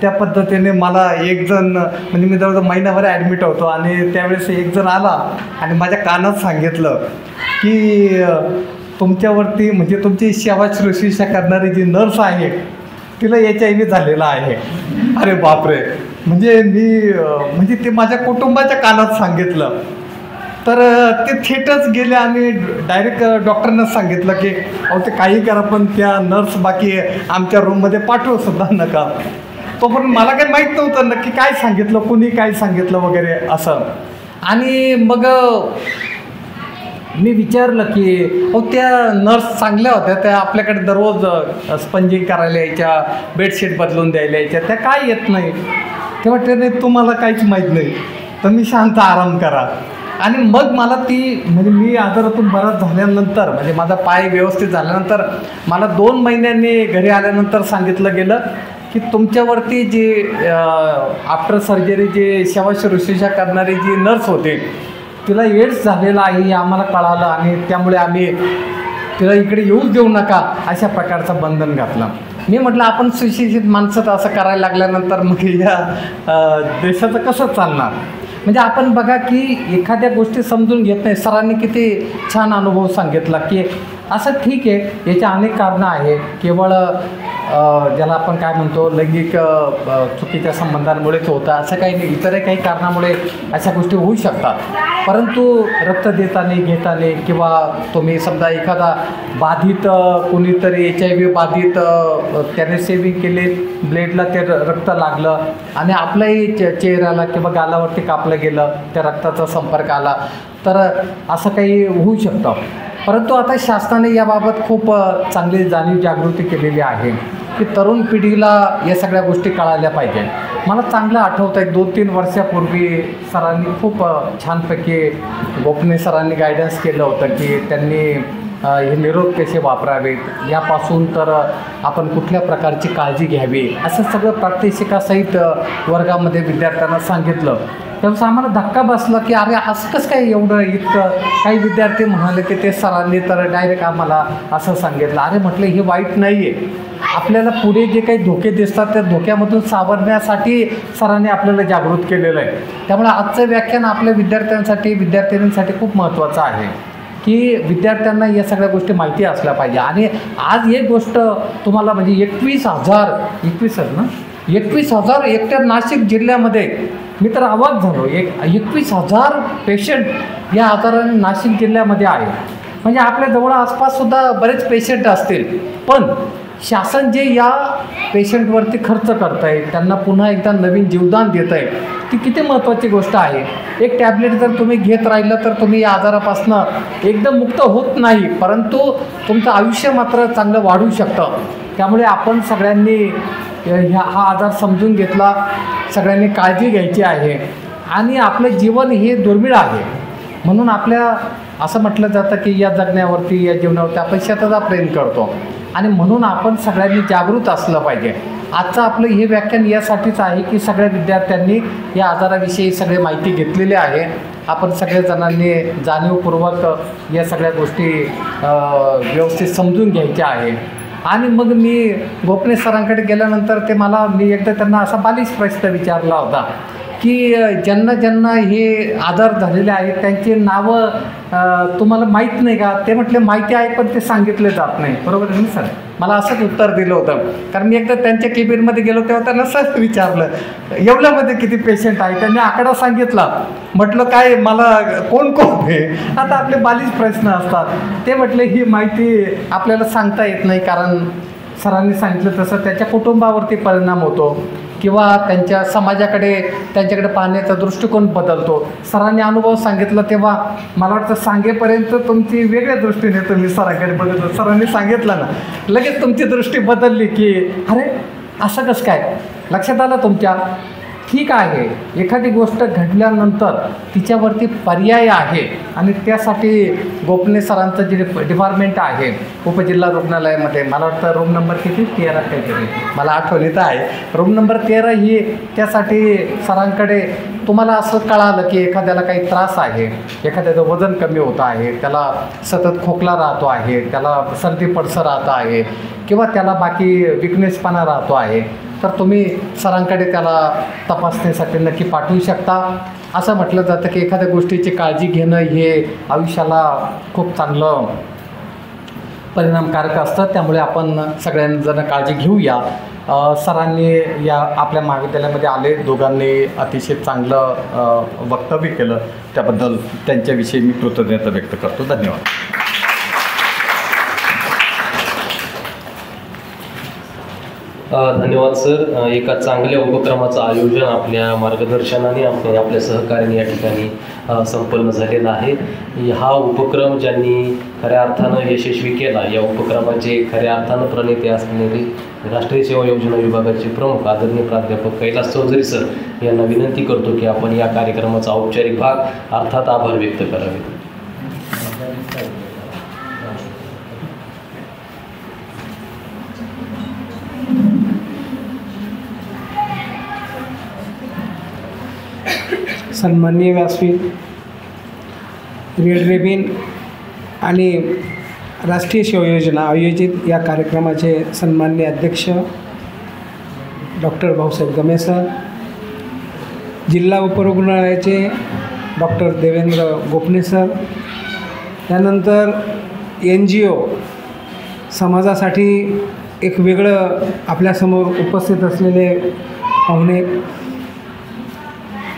त्या पद्धतीने मला एक जण, म्हणजे मी जवळजवळ महिनाभर ॲडमिट होतो आणि त्यावेळेस एक जण आला आणि माझ्या कानात सांगितलं की तुमच्यावरती, म्हणजे तुमची सेवा शुश्रूषा करणारी जी नर्स आहे तिला HIV झालेला आहे. अरे बापरे, म्हणजे ते माझ्या कुटुंबाच्या कानात सांगितलं. तर ते थेटच गेले आणि डायरेक्ट डॉक्टरनं सांगितलं की अहो ते काही करा पण त्या नर्स बाकी आमच्या रूममध्ये पाठवू सुद्धा नका. तोपर्यंत मला काही माहीत नव्हतं नक्की काय सांगितलं, कुणी काय सांगितलं वगैरे असं. आणि मग मी विचारलं की अहो त्या नर्स चांगल्या होत्या, त्या आपल्याकडे दररोज स्पंजिंग करायला यायच्या, बेडशीट बदलून द्यायला यायच्या, त्या काय येत नाही. तेव्हा त्याने तुम्हाला काहीच माहीत नाही तर मी शांत आराम करा. आणि मग मला म्हणजे मी आजारातून बराच झाल्यानंतर, म्हणजे माझा पाय व्यवस्थित झाल्यानंतर मला 2 महिन्यांनी घरी आल्यानंतर सांगितलं गेलं की तुमच्यावरती जी आफ्टर सर्जरी जी सेवा शुश्रूषा करणारी जी नर्स होते तिला एड्स झालेला आहे हे आम्हाला कळालं आणि त्यामुळे आम्ही तिला इकडे येऊच देऊ नका अशा प्रकारचं बंधन घातलं. मी म्हटलं आपण सुशिक्षित माणसं असं करायला लागल्यानंतर मग या देशाचं कसं चालणार. म्हणजे आपण बघा की एखाद्या गोष्टी समजून घेत नाही. सरांनी किती छान अनुभव सांगितला की असं ठीक आहे, याची अनेक कारणं आहे. केवळ ज्याला आपण काय म्हणतो लैंगिक चुकीच्या संबंधांमुळेच होतं असं काही नाही, इतरही काही कारणामुळे अशा गोष्टी होऊ शकतात. परंतु रक्त देताना घेताना किंवा तुम्ही समजा एखादा बाधित कोणीतरी HIV बाधित त्याने सेविंग केले, ब्लेडला ते रक्त लागलं आणि आपल्याही चेहऱ्याला किंवा गालावरती कापलं गेलं, त्या रक्ताचा संपर्क आला तर असं काही होऊ शकतं. परंतु आता शासनाने याबाबत खूप चांगली जाणीव जागृती केलेली आहे की तरुण पिढीला या सगळ्या गोष्टी कळायला पाहिजे. मला चांगलं आठवतं आहे 2-3 वर्षापूर्वी सरांनी खूप छानपैकी गोपने सरांनी गायडन्स केलं होतं की त्यांनी हे निरोध कसे वापरावेत, यापासून तर आपण कुठल्या प्रकारची काळजी घ्यावी असं सगळं प्रात्यक्षिकासहित वर्गामध्ये विद्यार्थ्यांना सांगितलं. त्यावेळेस आम्हाला धक्का बसला की अरे असं कसं काय एवढं इतकं. काही विद्यार्थी म्हणाले की ते सरांनी तर डायरेक्ट आम्हाला असं सांगितलं. अरे म्हटलं हे वाईट नाही आहे, आपल्याला पुढे जे काही धोके दिसतात त्या धोक्यामधून सावरण्यासाठी सरांनी आपल्याला जागृत केलेलं आहे. त्यामुळे आजचं व्याख्यान आपल्या विद्यार्थ्यांसाठी खूप महत्त्वाचं आहे की विद्यार्थ्यांना या सगळ्या गोष्टी माहिती असल्या पाहिजे. आणि आज एक गोष्ट तुम्हाला म्हणजे 21,000 एकट्या नाशिक जिल्ह्यामध्ये, मी तर अवाक झालो, 21,000 पेशंट या आजाराने नाशिक जिल्ह्यामध्ये आहे. म्हणजे आपल्या जवळ आसपाससुद्धा बरेच पेशंट असतील, पण शासन जे या पेशंटवरती खर्च करत आहे, त्यांना पुन्हा एकदा नवीन जीवदान देत आहे, ती किती महत्त्वाची गोष्ट आहे. एक टॅबलेट जर तुम्ही घेत राहिलं तर तुम्ही या आजारापासून एकदम मुक्त होत नाही, परंतु तुमचं आयुष्य मात्र चांगलं वाढू शकतं. त्यामुळे आपण सगळ्यांनी हा आजार समजून घेतला, सगळ्यांनी काळजी घ्यायची आहे. आणि आपलं जीवन हे दुर्मिळ आहे, म्हणून आपल्या असं म्हटलं जातं की या जगण्यावरती, या जीवनावरती आपण शतदा प्रेम करतो आणि म्हणून आपण सगळ्यांनी जागृत असलं पाहिजे. आजचं आपलं हे व्याख्यान यासाठीच आहे की सगळ्या विद्यार्थ्यांनी या आजाराविषयी सगळी माहिती घेतलेली आहे. आपण सगळेजणांनी जाणीवपूर्वक या सगळ्या गोष्टी व्यवस्थित समजून घ्यायच्या आहे. आणि मग मी गोपने सरांकडे गेल्यानंतर मी एकदा त्यांना असा बालिश प्रश्न विचारला होता की ज्यांना हे आजार झालेले आहेत त्यांची नावं तुम्हाला माहीत नाही का? ते म्हटले माहिती आहे पण ते सांगितले जात नाही. बरोबर आहे ना सर? मला असंच उत्तर दिलं होतं. कारण मी एकदा त्यांच्या केबिनमध्ये गेलो तेव्हा त्यांना सहज विचारलं एवढ्यामध्ये किती पेशंट आहे. त्यांनी आकडा सांगितला. म्हटलं काय मला कोण आहे? आता आपले बालीच प्रश्न असतात. ते म्हटले ही माहिती आपल्याला सांगता येत नाही कारण सरांनी सांगितलं तसं त्याच्या कुटुंबावरती परिणाम होतो किंवा त्यांच्या समाजाकडे त्यांच्याकडे पाहण्याचा दृष्टिकोन बदलतो. सरांनी अनुभव सांगितला तेव्हा मला वाटतं सांगेपर्यंत तुमची वेगळ्या दृष्टीने तुम्ही सरांकडे बघत होता. सरांनी सांगितलं ना लगेच तुमची दृष्टी बदलली की अरे असं कसं काय? लक्षात आलं तुमच्या? ठीक आहे, एखादी गोष्ट घडल्यानंतर तिच्यावरती पर्याय आहे आणि त्यासाठी गोपने सरांचं जे डिपार्टमेंट आहे उपजिल्हा रुग्णालयामध्ये, मला वाटतं रूम नंबर किती 13 काहीतरी मला आठवणीत आहे, रूम नंबर 13 ही त्यासाठी सरांकडे तुम्हाला असं कळालं की एखाद्याला काही त्रास आहे, एखाद्याचं वजन कमी होतं आहे, त्याला सतत खोकला राहतो आहे, त्याला सर्दी पडसं राहतं आहे किंवा त्याला बाकी विकनेसपणा राहतो आहे, तर तुम्ही सरांकडे त्याला तपासणीसाठी नक्की पाठवू शकता. असं म्हटलं जातं की एखाद्या गोष्टीची काळजी घेणं हे आयुष्याला खूप चांगलं परिणामकारक असतं. त्यामुळे आपण सगळ्यांजण काळजी घेऊया. सरांनी या आपल्या महाविद्यालयामध्ये आले, दोघांनी अतिशय चांगलं वक्तव्य केलं, त्याबद्दल त्यांच्याविषयी मी कृतज्ञता व्यक्त करतो. धन्यवाद. धन्यवाद सर. एका चांगल्या उपक्रमाचं आयोजन आपल्या मार्गदर्शनाने आपल्या सहकार्याने या ठिकाणी संपन्न झालेला आहे. हा उपक्रम ज्यांनी खऱ्या अर्थानं यशस्वी केला, या उपक्रमाचे खऱ्या अर्थानं प्रणेते असलेले राष्ट्रीय सेवा योजना विभागाचे प्रमुख आदरणीय प्राध्यापक कैलास चौधरी सर यांना विनंती करतो की आपण या कार्यक्रमाचा औपचारिक भाग अर्थात आभार व्यक्त करावे. सन्माननीय व्यासपीठ, रेड रिबीन आणि राष्ट्रीय सेवा योजना आयोजित या कार्यक्रमाचे सन्माननीय अध्यक्ष डॉक्टर भाऊसाहेब गमे सर, जिल्हा उपरुग्णालयाचे डॉक्टर देवेंद्र गोपने सर, त्यानंतर NGO समाजासाठी एक वेगळं आपल्यासमोर उपस्थित असलेले पाहुणे,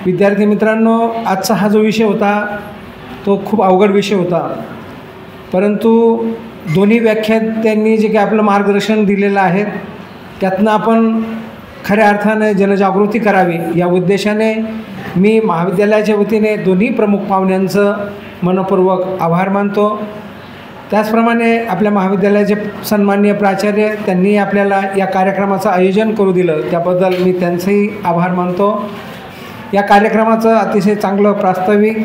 विद्यार्थी मित्रांनो, आजचा हा जो विषय होता तो खूप अवघड विषय होता, परंतु दोन्ही व्याख्यात्यांनी जे काही आपलं मार्गदर्शन दिलेलं आहे त्यातनं आपण खऱ्या अर्थाने जनजागृती करावी या उद्देशाने मी महाविद्यालयाच्या वतीने दोन्ही प्रमुख पाहुण्यांचं मनपूर्वक आभार मानतो. त्याचप्रमाणे आपल्या महाविद्यालयाचे सन्माननीय प्राचार्य त्यांनी आपल्याला या कार्यक्रमाचं आयोजन करू दिलं, त्याबद्दल मी त्यांचंही आभार मानतो. या कार्यक्रमाचं अतिशय चांगलं प्रास्ताविक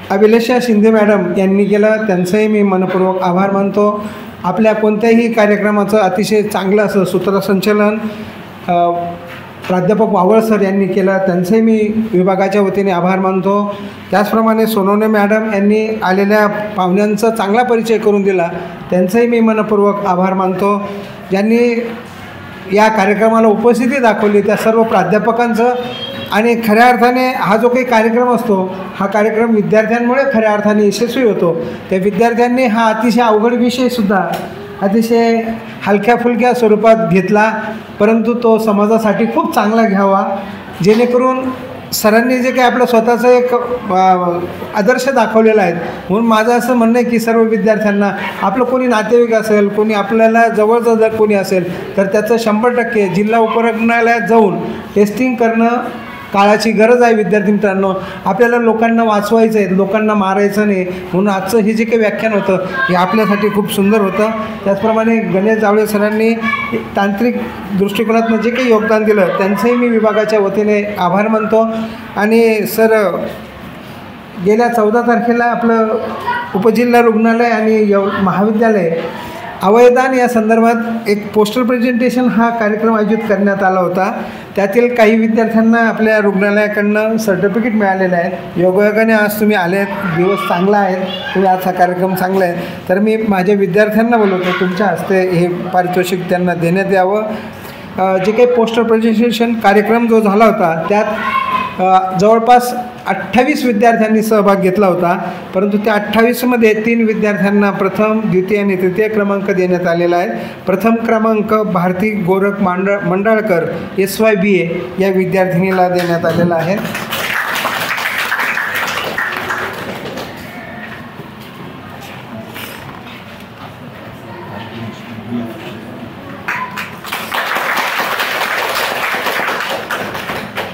अभिलाषा शिंदे मॅडम यांनी केलं, त्यांचंही मी मनपूर्वक आभार मानतो. आपल्या कोणत्याही कार्यक्रमाचं अतिशय चांगलं असं सूत्रसंचलन प्राध्यापक वावळ सर यांनी केलं, त्यांचंही मी विभागाच्या वतीने आभार मानतो. त्याचप्रमाणे सोनवणे मॅडम यांनी आलेल्या पाहुण्यांचा चांगला परिचय करून दिला, त्यांचंही मी मनपूर्वक आभार मानतो. ज्यांनी या कार्यक्रमाला उपस्थिती दाखवली त्या सर्व प्राध्यापकांचं, आणि खऱ्या अर्थाने हा जो काही कार्यक्रम असतो हा कार्यक्रम विद्यार्थ्यांमुळे खऱ्या अर्थाने यशस्वी होतो. त्या विद्यार्थ्यांनी हा अतिशय अवघड विषयसुद्धा अतिशय हलक्या फुलक्या स्वरूपात घेतला, परंतु तो समाजासाठी खूप चांगला घ्यावा, जेणेकरून सरांनी जे काही आपलं स्वतःचं एक आदर्श दाखवलेला आहे. म्हणून माझं असं म्हणणं आहे की सर्व विद्यार्थ्यांना आपलं कोणी नातेवाईक असेल, कोणी आपल्याला जवळचं जर कोणी असेल तर त्याचं 100% जिल्हा उपरुग्णालयात जाऊन टेस्टिंग करणं काळाची गरज आहे. विद्यार्थी मित्रांनो, आपल्याला लोकांना वाचवायचं आहे, लोकांना मारायचं नाही. म्हणून आजचं हे जे काही व्याख्यान होतं हे आपल्यासाठी खूप सुंदर होतं. त्याचप्रमाणे गणेश जावळे सरांनी तांत्रिक दृष्टिकोनातून जे काही योगदान दिलं त्यांचंही मी विभागाच्या वतीने आभार मानतो. आणि सर, गेल्या 14 तारखेला आपलं उपजिल्हा रुग्णालय आणि महाविद्यालय अवयदान या संदर्भात एक पोस्टर प्रेझेंटेशन हा कार्यक्रम आयोजित करण्यात आला होता. त्यातील काही विद्यार्थ्यांना आपल्या रुग्णालयाकडनं सर्टिफिकेट मिळालेलं आहे. योगायोगाने आज तुम्ही आले आहेत, दिवस चांगला आहे, तुम्ही आज हा कार्यक्रम चांगला आहे, तर मी माझ्या विद्यार्थ्यांना बोलवतो तुमच्या हस्ते हे पारितोषिक त्यांना देण्यात यावं. जे काही पोस्टर प्रेझेंटेशन कार्यक्रम जो झाला होता त्यात जवळपास 28 विद्यार्थ्यांनी सहभाग घेतला होता, परंतु त्या 28मध्ये 3 विद्यार्थ्यांना प्रथम, द्वितीय आणि तृतीय क्रमांक देण्यात आलेला आहे. प्रथम क्रमांक भारती गोरख मंडाळकर SYBA या विद्यार्थिनीला देण्यात आलेला आहे.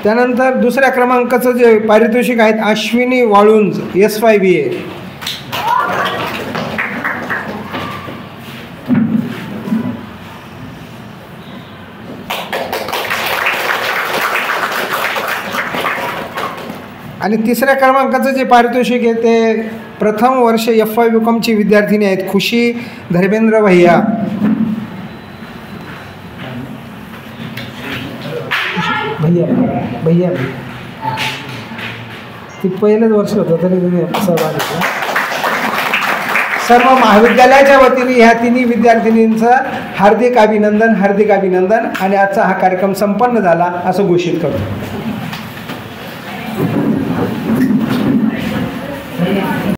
त्यानंतर दुसऱ्या क्रमांकाचं जे पारितोषिक आहेत अश्विनी वाळुंज SYBA. आणि तिसऱ्या क्रमांकाचं जे पारितोषिक आहे ते प्रथम वर्ष FY BComची विद्यार्थिनी आहेत खुशी धर्मेंद्र भैया. भैया ती पहिलंच वर्ष होतं तरी तुम्ही सहभाग घेतला. सर्व महाविद्यालयाच्या वतीने ह्या तिन्ही विद्यार्थिनींचं हार्दिक अभिनंदन आणि आजचा हा कार्यक्रम संपन्न झाला असं घोषित करतो.